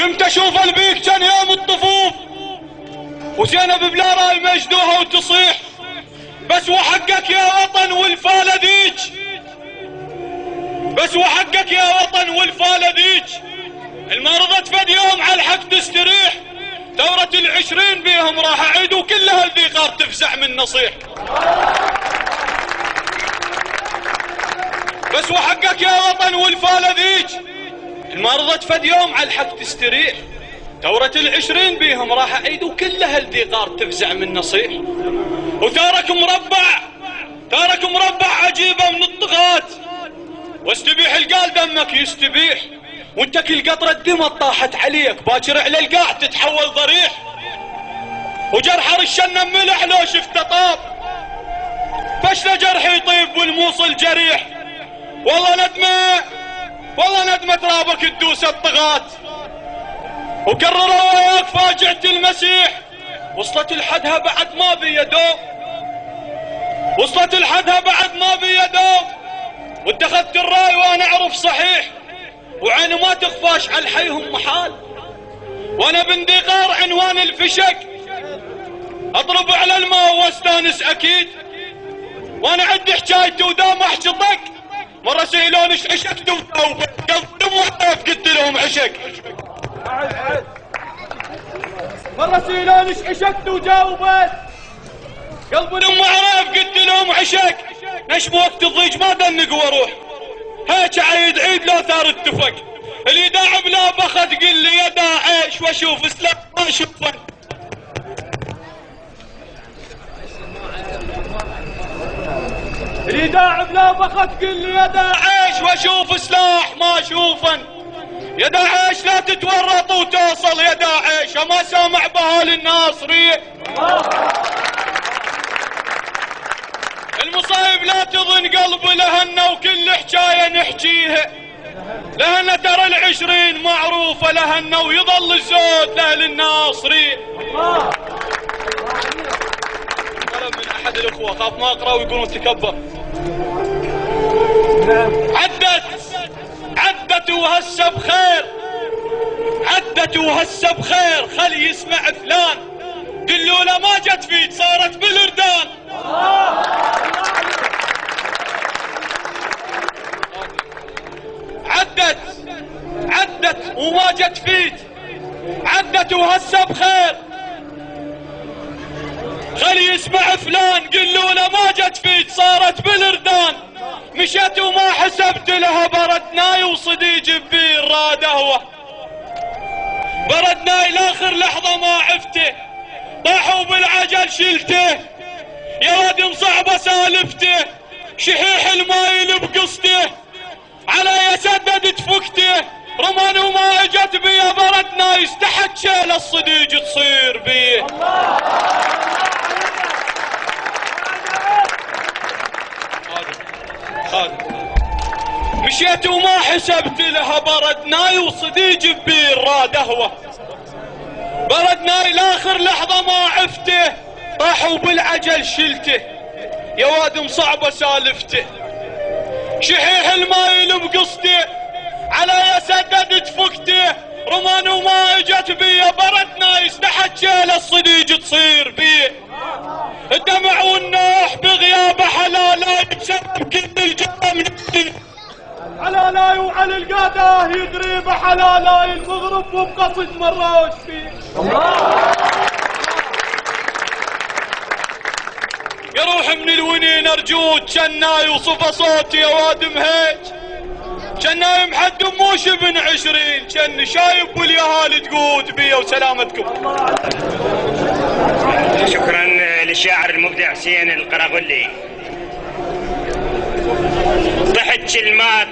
Speaker 8: قمت اشوف البيك كان يوم الطفوف، وزينب بلا راي مجدوها وتصيح، بس وحقك يا وطن والفالة ذيك، بس وحقك يا وطن والفالة ذيك، الما رضت فد يوم على الحق تستريح، ثورة العشرين بيهم راح اعيد وكل هالذيقار تفزع من نصيح، بس وحقك يا وطن والفالة ذيك، الما رضت فد يوم على الحق تستريح، ثورة العشرين بيهم راح اعيد وكل هالذيقار تفزع من نصيح، وثارك مربع، ثارك مربع عجيبة من الطغاة، واستبيح القال دمك يستبيح، وانت كل قطرة دم طاحت عليك باكر على القاع تتحول ضريح، وجرح رشنا ملح لو شفته طاب، فشل جرح يطيب والموصل جريح، والله ندمه، والله ندمه ترابك تدوس الطغاة، وكرروا وياك فاجعة المسيح، وصلت لحدها بعد ما بيدو، وصلت لحدها بعد ما بيدو، واتخذت الراي وانا اعرف صحيح، وعيني ما تخفاش على الحيهم محال، وانا بندقار عنوان الفشق، اضرب على الماء واستانس اكيد، وانا عندي حكايتي ودام احكي طق، مرة سهلوني عشقت وجاوبت، قلبي مو عارف قلت لهم عشق، مرة سهلوني عشقت وجاوبت، قلبي مو عارف قلت لهم عشق، نشم وقت الضيج ما دنق واروح، هيك عيد عيد لو ثار اتفق، اللي داعب لا بخت قل لي يا داعش، واشوف سلاح ما اشوفه، اللي داعب لا بخت قل لي يا داعش، واشوف سلاح ما اشوفن، يا داعش لا تتورط وتوصل يا داعش، ما سامع بهال الناصري، المصايب لا تظن قلبي لهنا وكل حكاية نحكيها، لهنا ترى العشرين معروفة لهنا ويظل الزود لأهل الناصري. طلب من أحد الأخوة خاف ما أقرأ ويقولون تكبر. عدت وهسه بخير، عدت وهسه بخير، خلي يسمع فلان، قلوا له ما جت فيك صارت بالردان. عدت وما جت فيك، عدت وهسه بخير، خلي يسمع فلان، قلوا له ما جت فيك صارت بالردان. مشت وما حسبت لها بردناي وصديج ببير راد هوه، بردناي لاخر لحظة ما عفته، طاحوا بالعجل شلته، يا ولد مصعبة سالفته، شحيح المايل بقصته، على على الصديق تصير بيه. مشيت وما حسبت لها بردناي وصديق ببير راد قهوة. بردناي لاخر لحظة ما عفته، طاحوا بالعجل شلته، يا واد مصعبة سالفته. شحيح المايل بقصته، على يسدد تفكته، رمان وما اجت بيه. بردناي استحت شيله الصديق تصير بيه. الدمع والنوح بغيابه حلالاي بسبب كل الجرم نفسي. حلالاي وعلى القاده يدري بحلالاي المغرب وبقصد مراوش فيه. يا روح من الونين ارجوك جناي وصفى صوتي يا واد مهيج. جناي محد موش ابن 20 جن شايب واليهال تقود بيه وسلامتكم.
Speaker 2: شكرا للشاعر المبدع حسين القراغلي. طحت كلمات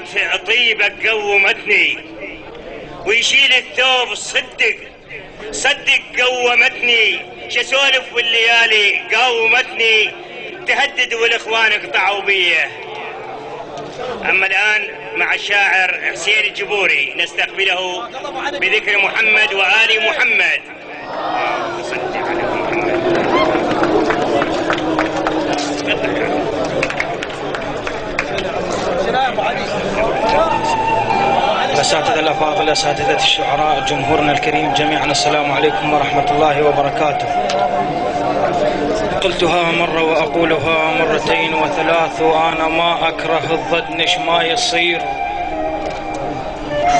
Speaker 2: طيبك قومتني، ويشيل الثوب صدق قومتني. شسولف والليالي قومتني، تهدد والاخوان قطعوا بيه. اما الان مع الشاعر حسين الجبوري نستقبله بذكر محمد وآل محمد. صل على محمد.
Speaker 10: الأساتذة الأفاضل، أساتذة الشعراء، جمهورنا الكريم جميعا، السلام عليكم ورحمة الله وبركاته. قلتها مرة وأقولها مرتين وثلاث، وأنا ما أكره الضدنش ما يصير.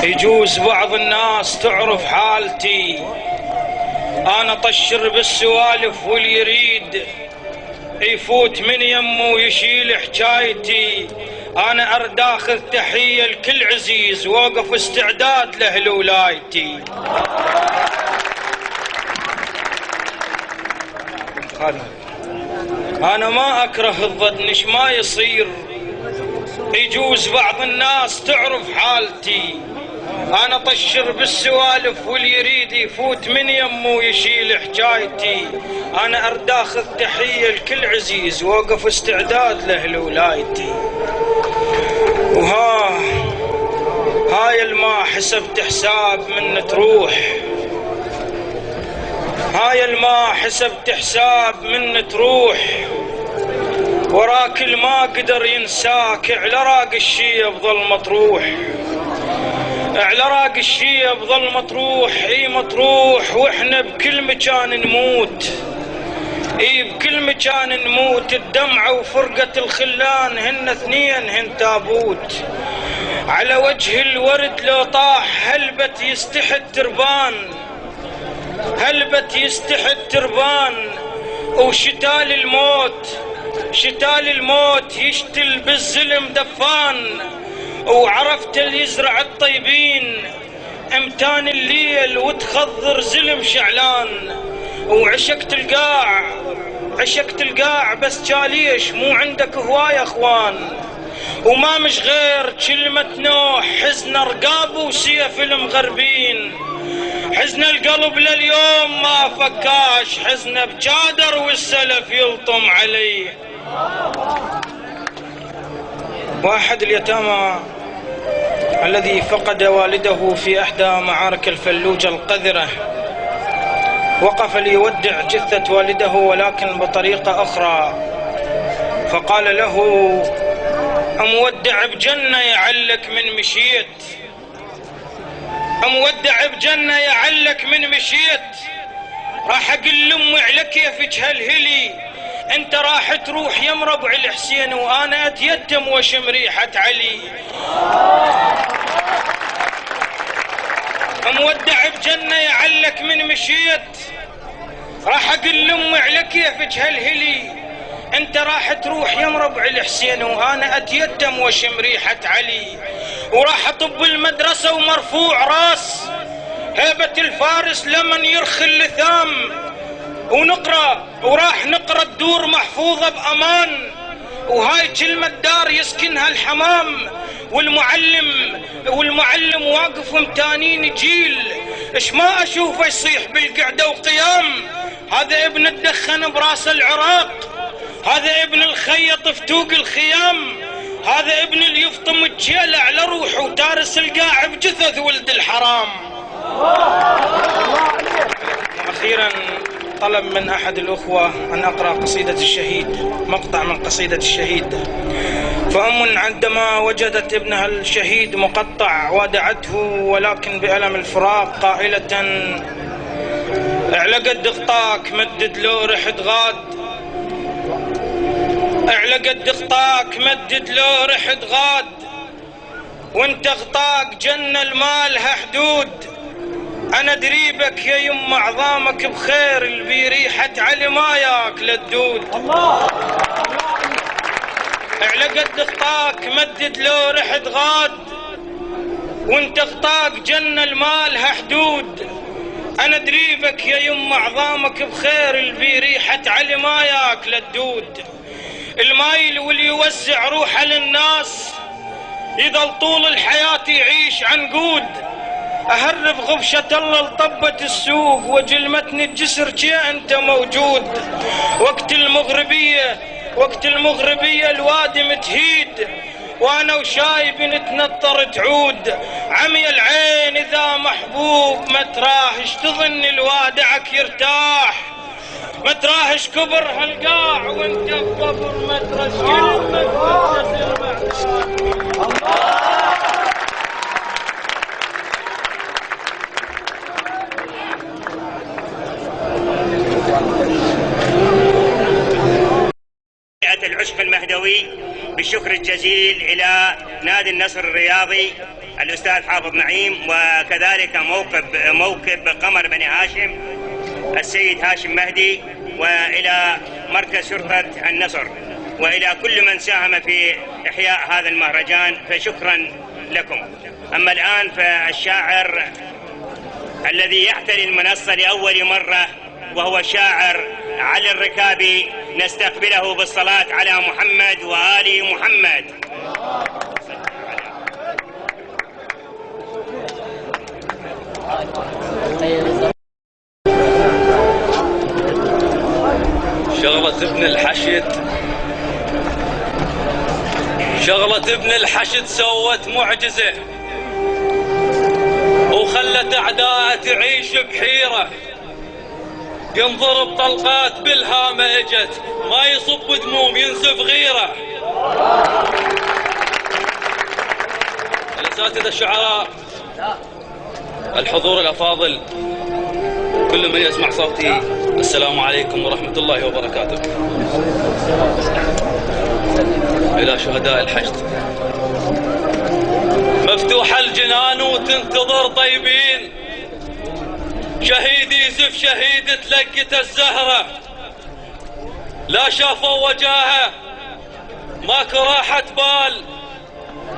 Speaker 10: يجوز بعض الناس تعرف حالتي، أنا طشر بالسوالف واللي يريد يفوت من يمه ويشيل حكايتي. أنا أرد أخذ تحية لكل عزيز، ووقف استعداد له لولايتي. أنا ما أكره الضدنش ما يصير. يجوز بعض الناس تعرف حالتي، أنا طشر بالسوالف واللي يريد يفوت من يمه ويشيل حكايتي. أنا أرد أخذ تحية لكل عزيز، ووقف استعداد له لولايتي. هاي الماء حسبت حساب من تروح، هاي الماء حسبت حساب من تروح. وراك الماء قدر ينساك، على راق الشيب ظل مطروح. على راق الشيب ظل مطروح. اي مطروح واحنا بكل مكان نموت، اي بكل مكان نموت. الدمعة وفرقة الخلان هن اثنين هن تابوت. على وجه الورد لو طاح هلبت يستحي التربان، هلبت يستحي التربان. وشتال الموت، شتال الموت يشتل بالزلم دفان. وعرفت اللي يزرع الطيبين امتان الليل وتخضر زلم شعلان. وعشقت القاع، عشقت القاع بس جاليش مو عندك هواية اخوان. وما مش غير كلمة نوح، حزن رقاب وسيف المغربين. حزن القلب لليوم ما فكاش، حزن بجادر والسلف يلطم عليه. واحد اليتامى الذي فقد والده في احدى معارك الفلوجة القذرة وقف ليودع جثة والده ولكن بطريقة اخرى، فقال له: امودع بجنة يعلك من مشيت، امودع بجنة يعلك من مشيت. راح اقول لامي على كيفك هالهلي، انت راح تروح يم ربع الحسين وانا اتيتم وشم ريحة علي. مودع بجنة يعلك من مشيت، راح اقول لامي على كيفك هالهلي، انت راح تروح يم ربع الحسين وانا اتيتم وشم ريحة علي. وراح اطب المدرسة ومرفوع راس هيبة الفارس لمن يرخي اللثام، ونقرأ وراح نقرأ الدور محفوظة بأمان، وهاي كلمة دار يسكنها الحمام. والمعلم واقف متانين جيل، اش ما اشوفه يصيح بالقعده وقيام. هذا ابن الدخن براس العراق، هذا ابن الخيط فتوق الخيام، هذا ابن اللي يفطم الجيل على روحه وتارس القاع بجثث ولد الحرام. اخيرا طلب من احد الاخوه ان اقرا قصيده الشهيد، مقطع من قصيده الشهيد. فام عندما وجدت ابنها الشهيد مقطع ودعته ولكن بألم الفراق قائله: اعلى قد غطاك مدد لو رحت غاد، اعلى قد غطاك مدد لو رحت غاد، وانت غطاك جنة المالها حدود. انا دريبك يا يم عظامك بخير، اللي ريحة علي ما ياكل الدود. اعلى قد غطاك مدد لو رحت غاد، وانت غطاك جنة المالها حدود. انا دريبك يا يم عظامك بخير، اللي ريحة علي ما ياكل الدود. المايل واللي يوزع روحه للناس يظل طول الحياة يعيش عنقود. اهرب غبشة الله لطبة السوق، وجلمتني الجسر جي انت موجود. وقت المغربية الوادي متهيد، وانا وشايب نتنطر تعود. عمي العين اذا محبوب ما تراهش، تظن الوادعك يرتاح، ما تراهش كبر هالقاع وانت بقبر ما ترش كلمة.
Speaker 2: العشق المهدوي بالشكر الجزيل إلى نادي النصر الرياضي الأستاذ حافظ نعيم، وكذلك موكب قمر بني هاشم السيد هاشم مهدي، وإلى مركز شرطة النصر، وإلى كل من ساهم في إحياء هذا المهرجان، فشكرا لكم. أما الآن فالشاعر الذي يحتل المنصة لأول مرة وهو الشاعر علي الركابي، نستقبله بالصلاة على محمد وآل محمد.
Speaker 8: شغلة ابن الحشد سوت معجزة، وخلت أعداء تعيش بحيرة. ينضرب طلقات بالهامة اجت، ما يصب دموم ينسف غيره. الأساتذة الشعراء، الحضور الأفاضل، كل من يسمع صوتي، السلام عليكم ورحمة الله وبركاته. إلى شهداء الحشد، مفتوح الجنان وتنتظر طيبين، شهيد يزف شهيد تلقت الزهرة، لا شافوا وجاهه ماكو راحة بال،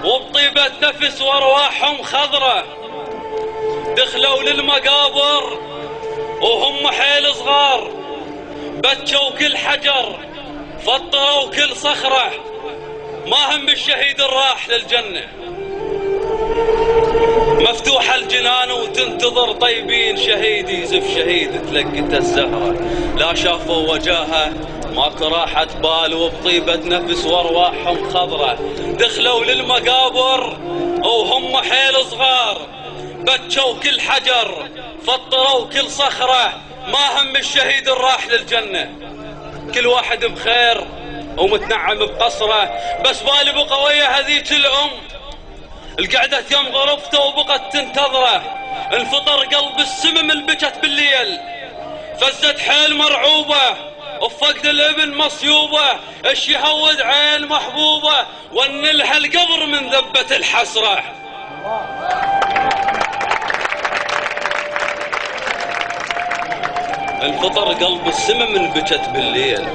Speaker 8: وبطيبة نفس وارواحهم خضرة. دخلوا للمقابر وهم حيل صغار، بتشوا كل حجر فطروا كل صخرة، ما هم بالشهيد الراح للجنة. مفتوح الجنان وتنتظر طيبين، شهيد يزف شهيد تلقت الزهرة، لا شافوا وجاهه ماكو راحة بال، وبطيبة نفس وارواحهم خضرة. دخلوا للمقابر وهم حيل صغار، بتشوا كل حجر فطروا كل صخرة، ما هم الشهيد الراح للجنة. كل واحد بخير ومتنعم بقصره، بس بالي بقوية هذيك الأم القعدة يم غرفته وبقت تنتظره. انفطر قلب السمم البكت بالليل، فزت حيل مرعوبة وفقد الابن مصيوبة، اش يهود عين محبوبة ونلها القبر من ذبة الحسرة. انفطر قلب السمم انبكت بالليل،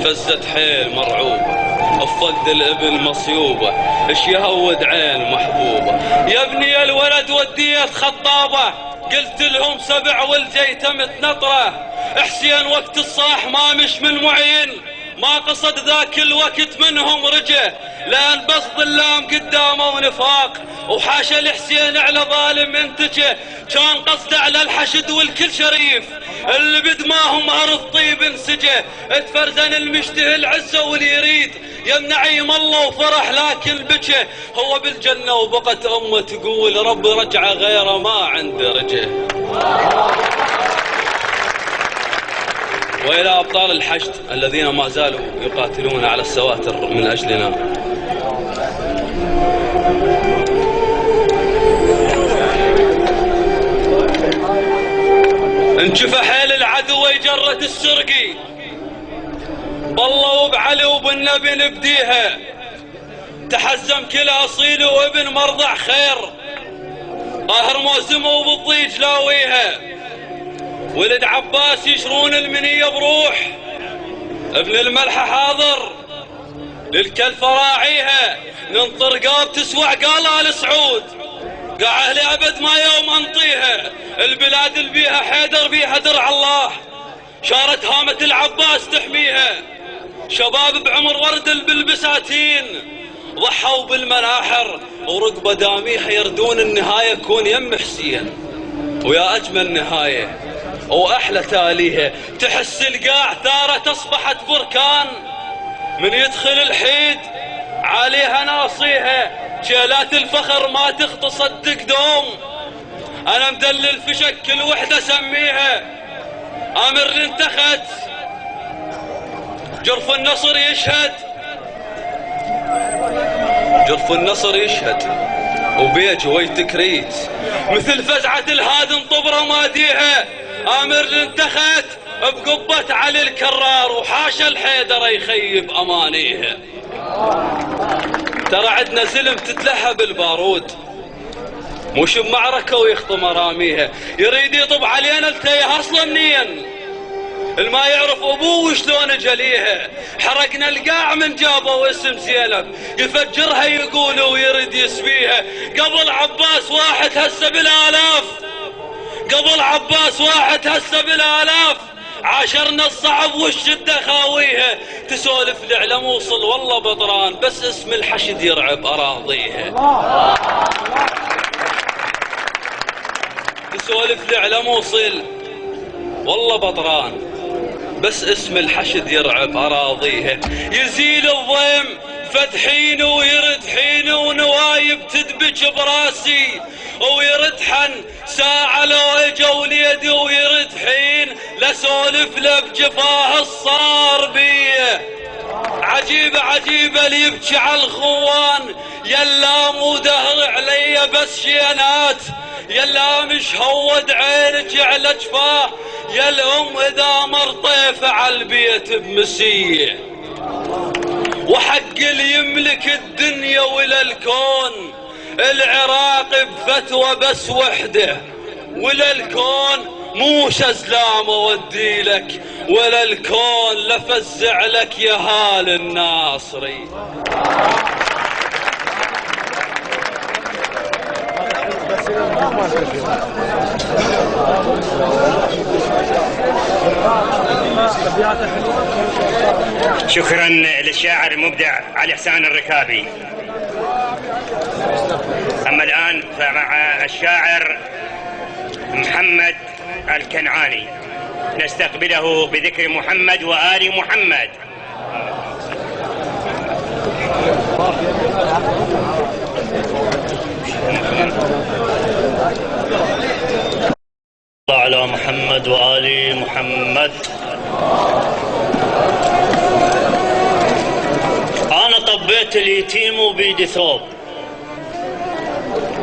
Speaker 8: فزت حيل مرعوبة بفقد الابن مصيوبة، اش يهود عين محبوبة. يا ابني الولد وديت خطابة، قلت لهم 7 والجيته متنطرة. حسين وقت الصاح ما مش من معين، ما قصد ذاك الوقت منهم رجه، لان بس ظلام قدامه ونفاق، وحاشا الحسين على ظالم انتجه، كان قصده على الحشد والكل شريف، اللي بدماهم ارض طيب انسجه، تفرزن المشتهي العزه واللي يريد يمنع نعيم الله وفرح، لكن بكى هو بالجنه وبقت امه تقول رب رجعه غيره ما عنده رجه. وإلى أبطال الحشد الذين ما زالوا يقاتلون على السواتر من أجلنا، انشف حيل العدو يجرة السرقي، بالله وبعلي وبالنبي نبديها، تحزم كل أصيل وابن مرضع خير، قاهر موسمه وبالضيج لاويها، ولد عباس يشرون المنية بروح، ابن الملحة حاضر للكلفة راعيها، ننطر قاب تسوع قال آل سعود، قاع اهلي ابد ما يوم انطيها، البلاد اللي بيها حيدر بيها درع الله، شارت هامة العباس تحميها، شباب بعمر ورد بالبساتين ضحوا بالمناحر، ورقبة داميها يردون النهاية كون يم حسين، ويا اجمل نهاية واحلى تاليها، تحس القاع ثارة اصبحت بركان، من يدخل الحيد عليها ناصيها، شيلات الفخر ما تختصد دوم، انا مدلل فشك كل وحدة سميها، امر انتخت جرف النصر يشهد، جرف النصر يشهد وبيج ويتكريت، مثل فزعة الهادن طبرة ماديها، امر انتخت بقبة علي الكرار، وحاشا الحيدر يخيب امانيها، ترى عدنا زلم تتلهى بالبارود، مش بمعركة ويخطم مراميها، يريد يطب علينا التيه اصلا منين، الما يعرف ابوه وشلون جليها، حرقنا القاع من جابه واسم زينب، يفجرها يقول ويرد يسبيها، قبل عباس واحد هسه بالالاف، قبل عباس واحد هسه بالالاف، عاشرنا الصعب والشدة خاويها، تسولف لعلى موصل والله بطران، بس اسم الحشد يرعب اراضيها، تسولف لعلى موصل والله بطران، بس اسم الحشد يرعب اراضيها، يزيل الضيم فتحين ويرد حين، ونوايب تدبج براسي ويرد حن، ساعة لو اجا وليدي ويرد حين، لسولف له بجفاه الصار بيه، عجيبة عجيبة اللي يبكي على الخوان، يلا مو دهر علي بس شينات، يلا مش هود عينك على جفاه، يا الام اذا مر طيف على البيت بمسيه، وحق اللي يملك الدنيا ولا الكون، العراق بفتوى بس وحده، ولا الكون موش ازلام اودي لك، ولا الكون لفزع لك يا هال الناصري.
Speaker 2: شكرا للشاعر المبدع علي حسان الركابي. أما الآن فمع الشاعر محمد الكنعاني نستقبله بذكر محمد وآل محمد.
Speaker 11: على محمد وآل محمد. أنا طبيت اليتيم وبيدي ثوب،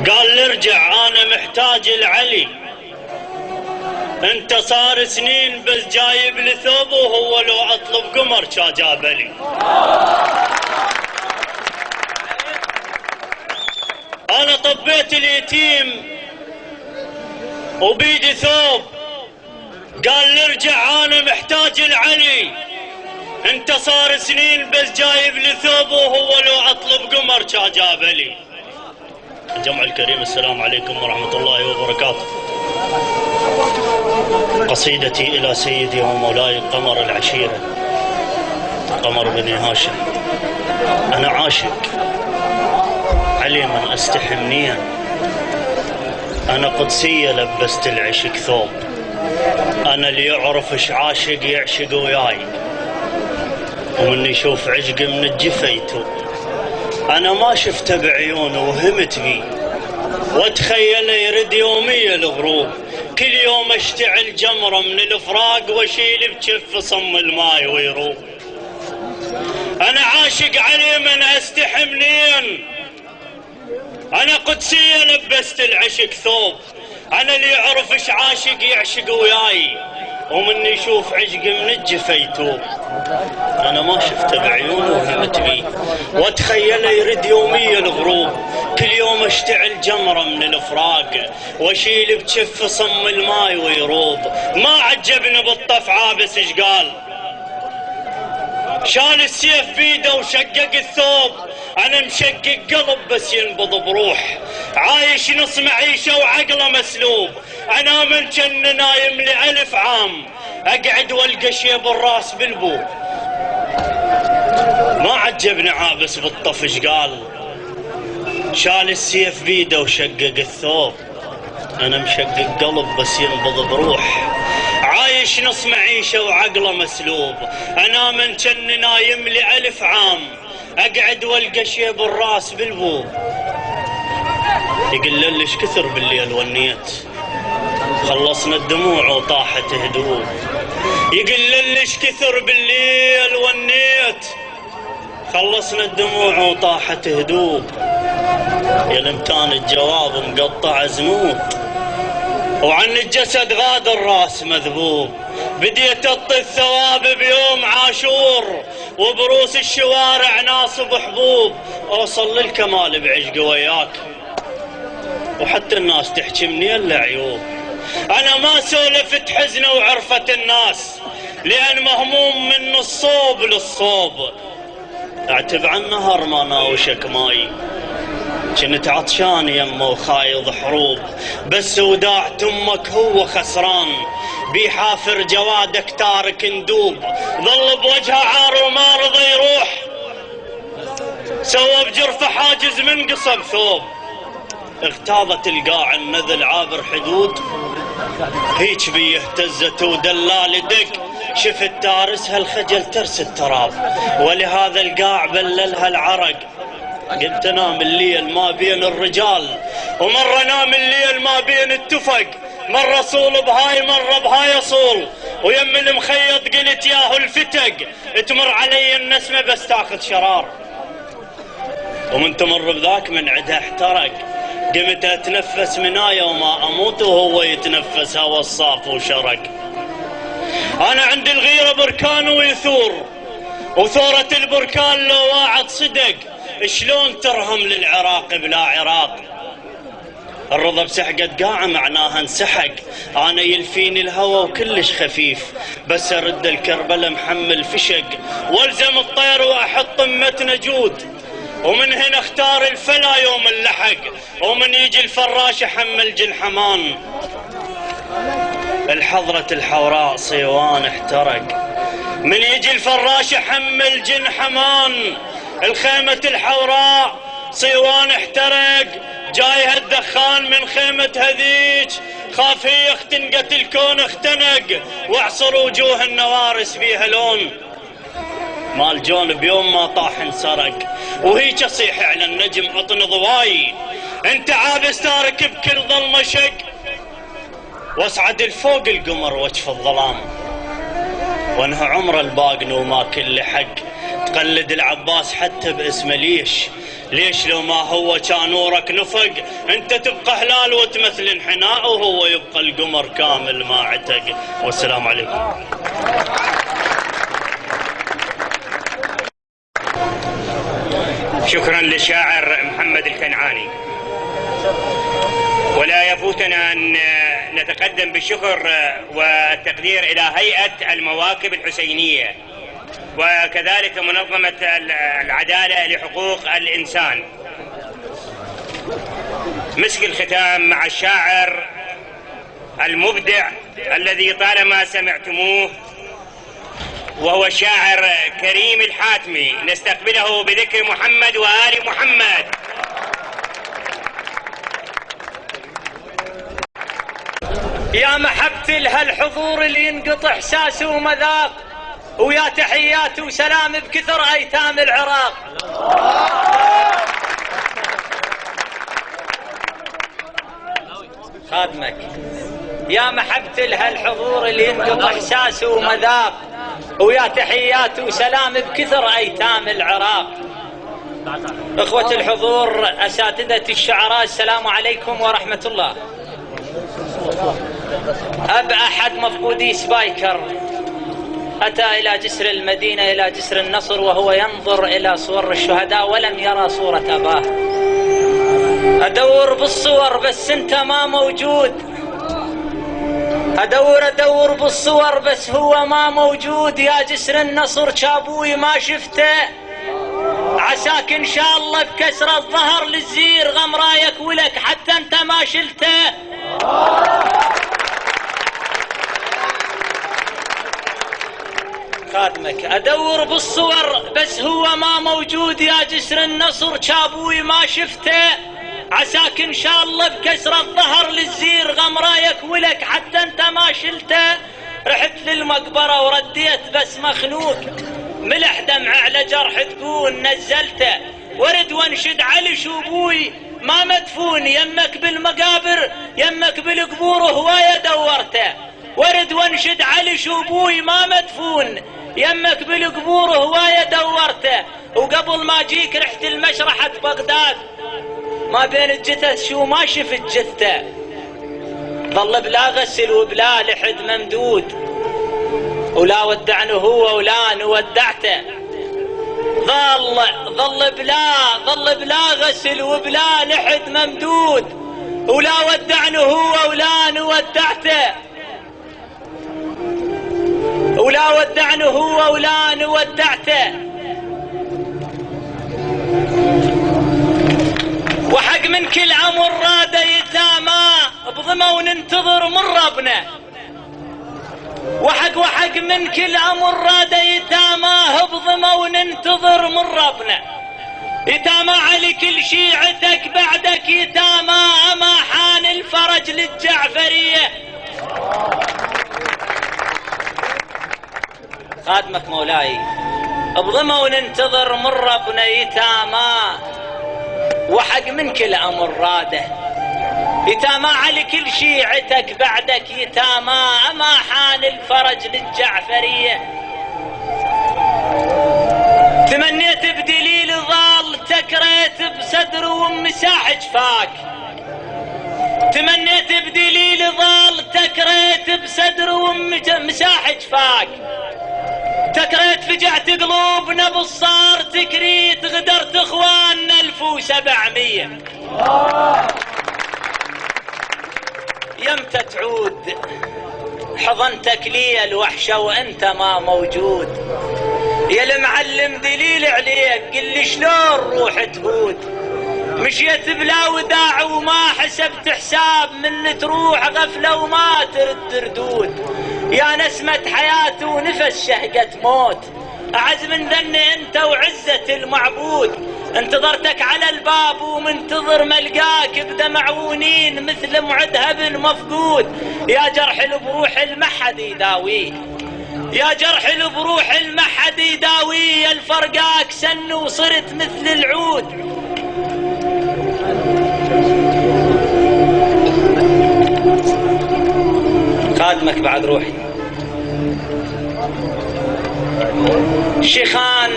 Speaker 11: قال لي ارجع أنا محتاج العلي، انت صار سنين بس جايب لي ثوب، وهو لو اطلب قمر شا جابلي. أنا طبيت اليتيم وبيدي ثوب، قال لي ارجع أنا محتاج العلي، انت صار سنين بس جايب لي ثوب، وهو لو اطلب قمر شا جابلي. الجمع الكريم السلام عليكم ورحمة الله وبركاته. قصيدتي إلى سيدي ومولاي قمر العشيرة، قمر بني هاشم، أنا عاشق علي من أستحي منيا، أنا قدسية لبست العشق ثوب، أنا اللي يعرف إيش عاشق يعشق وياي، ومن يشوف عشق من الجفيتو، أنا ما شفته بعيونه وهمت بي، واتخيله يرد يومية الغروب، كل يوم اشتعل جمرة من الفراق واشيل بجف صم الماي ويروب. أنا عاشق علي من أستحي منين، أنا قدسية لبست العشق ثوب، أنا اللي يعرف إيش عاشق يعشق وياي، ومن يشوف عشق من الجفيتو، أنا ما شفته بعيونه وهمت بيه، واتخيله يرد يومية الغروب، كل يوم اشتعل جمرة من الفراق واشيل بجف صم الماي ويروب. ما عجبني بالطف عابس ايش قال، شال السيف بيده وشقق الثوب، انا مشقق قلب بس ينبض بروح، عايش نص معيشة وعقله مسلوب، انا من جن نايم ل1000 عام، اقعد والقى شي بالراس بالبوب. ما عجبني عابس بالطفش قال، شال السيف بيده وشقق الثوب، انا مشقق قلب بس ينبض بروح، عايش نص معيشة وعقله مسلوب، انا من جن نايم ل1000 عام، اقعد والقى شي بالراس بالبوب. يقول ليش كثر بالليل ونيت، خلصنا الدموع وطاحت هدوء، يقول ليش كثر بالليل ونيت، خلصنا الدموع وطاحت هدوء، يا لمتان الجواب مقطع زنوب، وعن الجسد غادر راس مذبوب، بديت اطي الثواب بيوم عاشور، وبروس الشوارع ناصب حبوب، اوصل للكمال بعشق وياك، وحتى الناس تحكي مني الا عيوب، انا ما سولفت حزنه وعرفت الناس، لان مهموم من الصوب للصوب، اعتب عن نهر ما ناوشك ماي، كنت عطشان يمه وخايض حروب، بس وداعت امك هو خسران، بيحافر جوادك تارك ندوب، ظل بوجهه عار وما رضى يروح، سوى بجرفه حاجز من قصب ثوب، اغتاظت القاع النذل عابر حدود، هيج بيه اهتزت ودلال دق، شفت تارسها الخجل ترس التراب، ولهذا القاع بللها العرق، قلت انام الليل ما بين الرجال، ومرة نام الليل ما بين التفق، مرة صول بهاي مرة بهاي اصول، ويم المخيط قلت ياهو الفتق، تمر علي النسمة بس تاخذ شرار، ومن تمر بذاك من عدها احترق، قمت اتنفس منايا وما اموت وهو يتنفس هوا الصاف وشرق. انا عندي الغيرة بركان ويثور، وثورة البركان لو واعد صدق، شلون ترهم للعراق بلا عراق، الرضا بسحقة قاعة معناها انسحق، انا يلفيني الهوى وكلش خفيف، بس ارد الكربلة محمل فشق، والزم الطير واحط طمتنا جود، ومن هنا اختار الفلا يوم اللحق، ومن يجي الفراش احمل جن حمان، الحضرة الحوراء صيوان احترق، من يجي الفراش احمل جن حمان، الخيمة الحوراء صيوان احترق، جايها الدخان من خيمة هذيج، خاف هي اختنقت الكون اختنق، واعصر وجوه النوارس بيها لون، مال جون بيوم ما طاح انسرق، وهيك اصيح على النجم اطن ضواي، انت عابس تارك بكل ظلمة شق، واصعد الفوق القمر وجف الظلام، وانه عمر الباقن وما كل حق، تقلد العباس حتى باسمه ليش لو ما هو كان نورك نفق، انت تبقى هلال وتمثل انحناء، وهو يبقى القمر كامل ما عتق. والسلام عليكم.
Speaker 2: شكرا للشاعر محمد الكنعاني. ولا يفوتنا أن نتقدم بالشكر والتقدير إلى هيئة المواكب الحسينية، وكذلك منظمة العدالة لحقوق الإنسان. مسك الختام مع الشاعر المبدع الذي طالما سمعتموه، وهو الشاعر كريم الحق الحاتمي نستقبله بذكر محمد وآل محمد.
Speaker 11: يا محبتي لهالحضور اللي ينقطع احساسه ومذاق، ويا تحيات وسلام بكثر ايتام العراق. خادمك. يا محبتي لهالحضور اللي ينقطع احساسه ومذاق، ويا تحيات وسلام بكثر ايتام العراق. اخوة الحضور، اساتذة الشعراء، السلام عليكم ورحمة الله. أب أحد مفقودي سبايكر أتى إلى جسر المدينة، إلى جسر النصر، وهو ينظر إلى صور الشهداء ولم يرى صورة أباه. أدور بالصور بس أنت ما موجود، أدور بالصور بس هو ما موجود. يا جسر النصر شابوي ما شفته، عساك إن شاء الله بكسر الظهر للزير غمرايك ولك حتى أنت ما شلته. خادمك. أدور بالصور بس هو ما موجود، يا جسر النصر شابوي ما شفته، عساك إن شاء الله بكسر الظهر للزير غمرايك ولك حتى أنت ما شلته. رحت للمقبرة ورديت بس مخنوق، ملح دمع على جرح تكون نزلته، ورد وانشد علي شوبوي ما مدفون، يمك بالمقابر يمك بالقبور هواية دورته. ورد وانشد علي شوبوي ما مدفون، يمك بالقبور هواية دورته. وقبل ما جيك رحت المشرحة بغداد، ما بين الجثث شو ما شفت جثته، ظل بلا غسل وبلا لحد ممدود، ولا ودعني هو ولا نودعته. ظل بلا غسل وبلا لحد ممدود، ولا ودعني هو ولا نودعته، ولا ودعني هو ولا نودعته. وحق من كل عمر راد يتامى بضمة وننتظر من ربنا، وحق من كل عمر راد يتامى بضمة وننتظر من ربنا. يتامى على كل شيعتك بعدك يتامى، أما حان الفرج للجعفرية. خادمك مولاي. بضمة وننتظر من ربنا يتامى، وحق من كل أمر راده يتامى على كل شيعتك بعدك يتامى، أما حان الفرج للجعفرية. تمنيت بدليل ظال تكريت بصدر ومساح جفاك، تمنيت بدليل ظال تكريت بصدر ومساح جفاك. تكريت فجعت قلوبنا بالصار تكريت، غدرت اخواننا 1700. يمتى تعود حضنتك لي الوحشة وانت ما موجود، يا المعلم دليل عليك قل لي شلون روح تهود. مشيت بلا وداع وما حسبت حساب، من تروح غفلة وما ترد ردود. يا نسمة حياة ونفس شهقة موت، أعز من ذني أنت وعزة المعبود. انتظرتك على الباب ومنتظر ملقاك بدمع ونين مثل معدها بن مفقود. يا جرح البروح المحد يداويه، يا جرح البروح المحد يداويه، الفرقاك سن وصرت مثل العود. خادمك بعد روحي. شيخان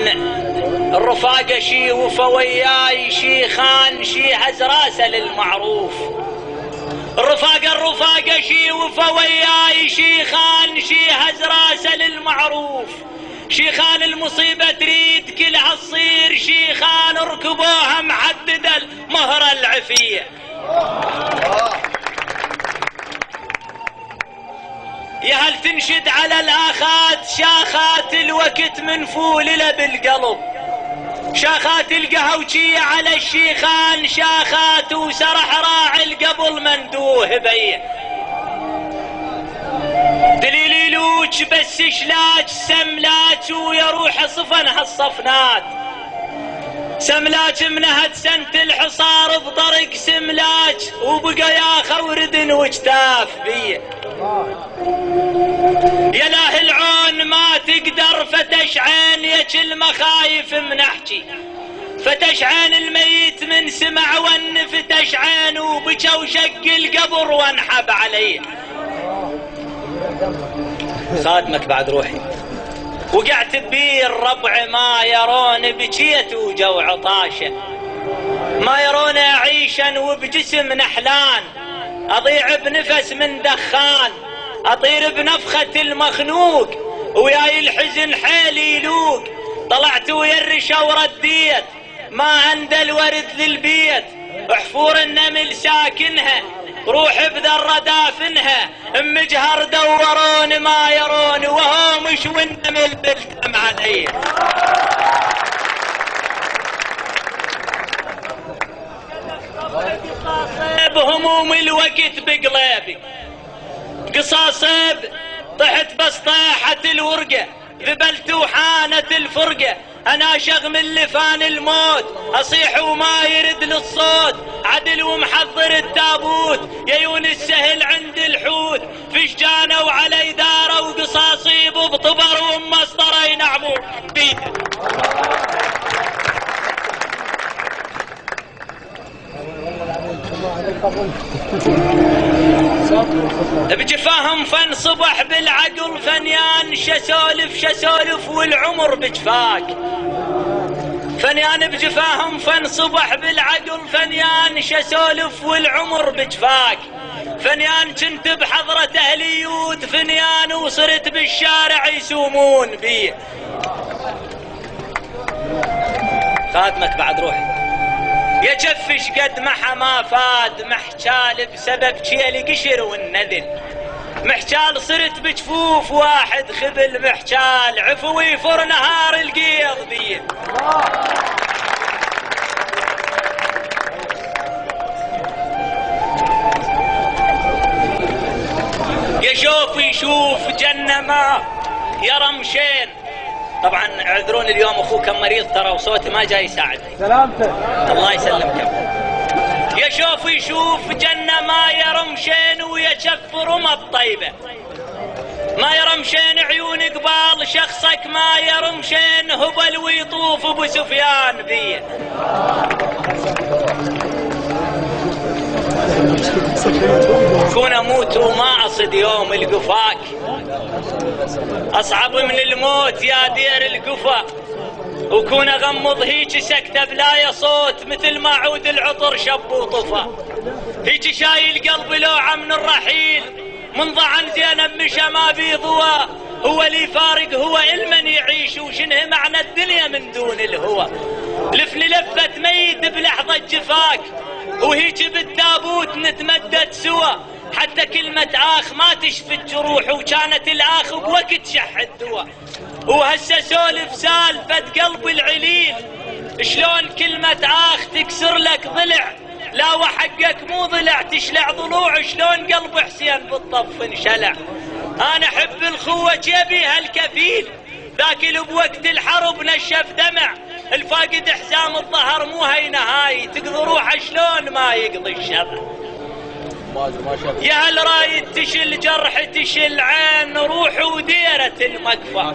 Speaker 11: الرفاقة شي وفوياي، شيخان شي هز راسه للمعروف. الرفاقة شي وفوياي، شيخان شي هز راسه للمعروف. شيخان المصيبة تريد كلها تصير، شيخان اركبوها محددة المهرة العفية. يا هل تنشد على الآخات شاخات الوقت منفول له بالقلب، شاخات القهوجية على الشيخان شاخات وسرح راعي القبل مندوه بيه. دليلي يلوج بس شلاج سملاج ويروح صفن هالصفنات. سملاج منهد سنة الحصار بطريق سملاج وبقى يا خوردن وجتاف بيه. يا له العون ما تقدر فتش عين يا المخايف من احكي. فتش عين الميت من سمع ون فتش عين وبكى وشق القبر وانحب عليه. خادمك بعد روحي وقعت بيه الربع ما يرون بكيت وجو عطاشه. ما يرون عيشا وبجسم نحلان. اضيع بنفس من دخان. اطير بنفخة المخنوق وياي الحزن حيل يلوق. طلعت ويا الرشا ورديت ما عند الورد للبيت. حفور النمل ساكنها روح بذرة دافنها. مجهر دورون ما يرون وهو مش والنمل بالدم علي. بهموم الوقت بقلبي قصاصب. طحت بس طاحت الورقة ذبلت وحانت الفرقة. انا شغم اللفان الموت اصيح وما يرد للصوت. عدل ومحضر التابوت يا يونس سهل عند الحوت. فشجانة وعلى دارة وقصاصيب وبطبر ومسطرة ينعموا بيده. بجفاهم فن صبح بالعقل فنيان. شسولف والعمر بجفاك. فنيان بجفاهم فن صبح بالعقل فنيان. شسولف والعمر بجفاك. فنيان كنت بحضرة اهليود فنيان وصرت بالشارع يسومون بي. خادمك بعد روحي يا جفش قد ما فاد. محجال بسبب شيلي قشر والنذل. محجال صرت بجفوف واحد خبل. محجال عفوي فر نهار القيض بيه. يشوف جنة ما يا رمشين. طبعا اعذرون اليوم اخوك مريض ترى وصوتي ما جاي يساعدني. سلامتك الله يسلمك. يشوف جنة ما يرمشين ويشف رمى الطيبة. ما يرمشين عيون قبال شخصك ما يرمشين هبل ويطوف ابو سفيان بيه. كون اموت وما اصد يوم القفاك. اصعب من الموت يا دير القفا. وكون اغمض هيك سكتة بلا صوت مثل ما عود العطر شب وطفى. هيك شايل قلبي لوعة من الرحيل. من ضعن زينب مشى ما بيضوى. هو اللي فارق هو المن يعيش وشنه معنى الدنيا من دون الهوى. لفني لفة ميت بلحظة جفاك وهيك بالتابوت نتمدد سوا. حتى كلمة آخ ما تشفي الجروح وكانت الآخ بوقت شح الدواء. وهسه سولف سالفة قلب العليل. شلون كلمة آخ تكسر لك ضلع. لا وحقك مو ضلع تشلع ضلوع. شلون قلب حسين بالطف انشلع. انا احب الخوة جيبي هالكفيل. ذاك اللي بوقت الحرب نشف دمع. الفاقد حزام الظهر مو هي نهاي. تقضي روحه شلون ما يقضي الشبع. يا هل رايد تشل جرح تشل عين روح وديرة المكفى.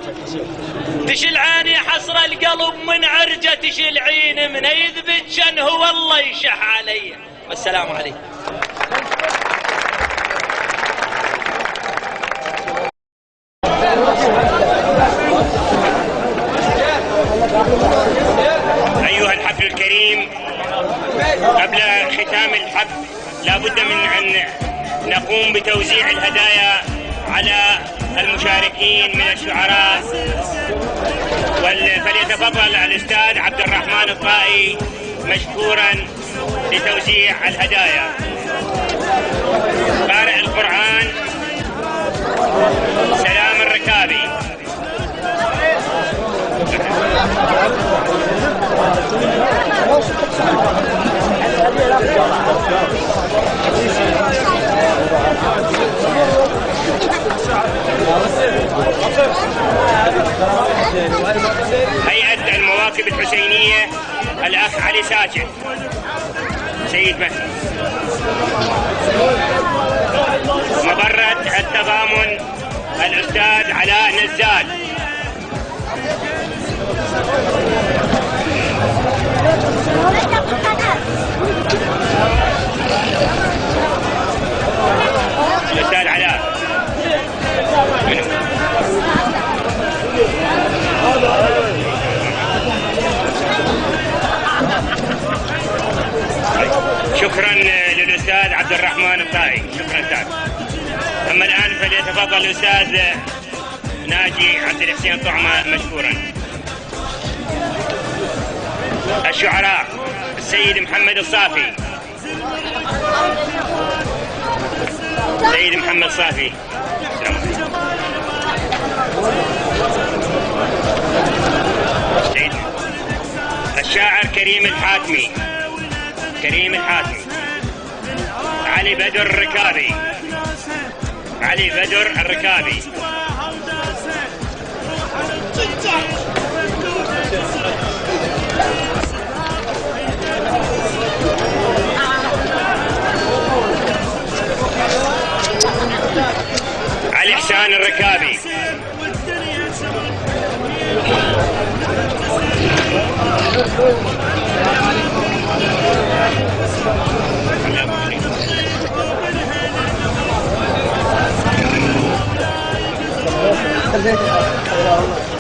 Speaker 11: تشل عين يحصر القلب من عرجة تشل عين من يثبت شن هو الله يشح علي. والسلام عليكم.
Speaker 2: أيها الحفل الكريم قبل ختام الحفل لابد من أن نقوم بتوزيع الهدايا على المشاركين من الشعراء. فليتفضل الأستاذ عبد الرحمن الطائي مشكورا لتوزيع الهدايا. قارئ القرآن سلام الركابي. هيئة المواكب الحسينية الأخ علي ساجد سيد مهدي. مبرة التضامن الأستاذ علاء نزال. الأستاذ علاء شكرا للأستاذ عبد الرحمن الطائي. شكرا أستاذ. أما الآن فليتفضل الأستاذ ناجي عبد الحسين طعمة مشكورا. الشعراء السيد محمد الصافي. سيد محمد صافي. الشاعر كريم الحاتمي. كريم الحاتمي. علي بدر الركابي. علي بدر الركابي. علي حسان الركابي.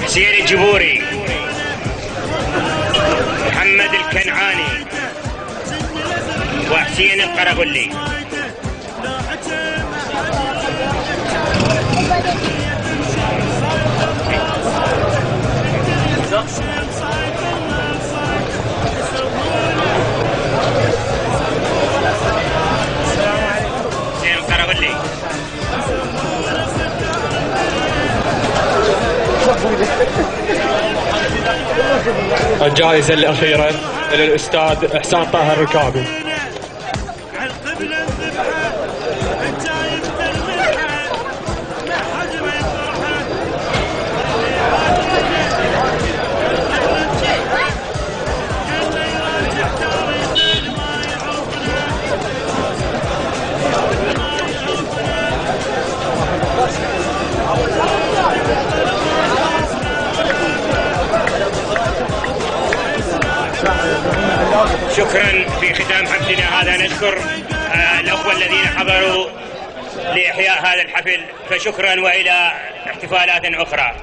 Speaker 2: حسين الجبوري. محمد الكنعاني وحسين القرغلي. حسين القرغلي.
Speaker 9: الجائزة الأخيرة للأستاذ إحسان طه الركابي.
Speaker 2: شكرا. في ختام حفلنا هذا نشكر الأخوة الذين حضروا لإحياء هذا الحفل، فشكرا وإلى احتفالات أخرى.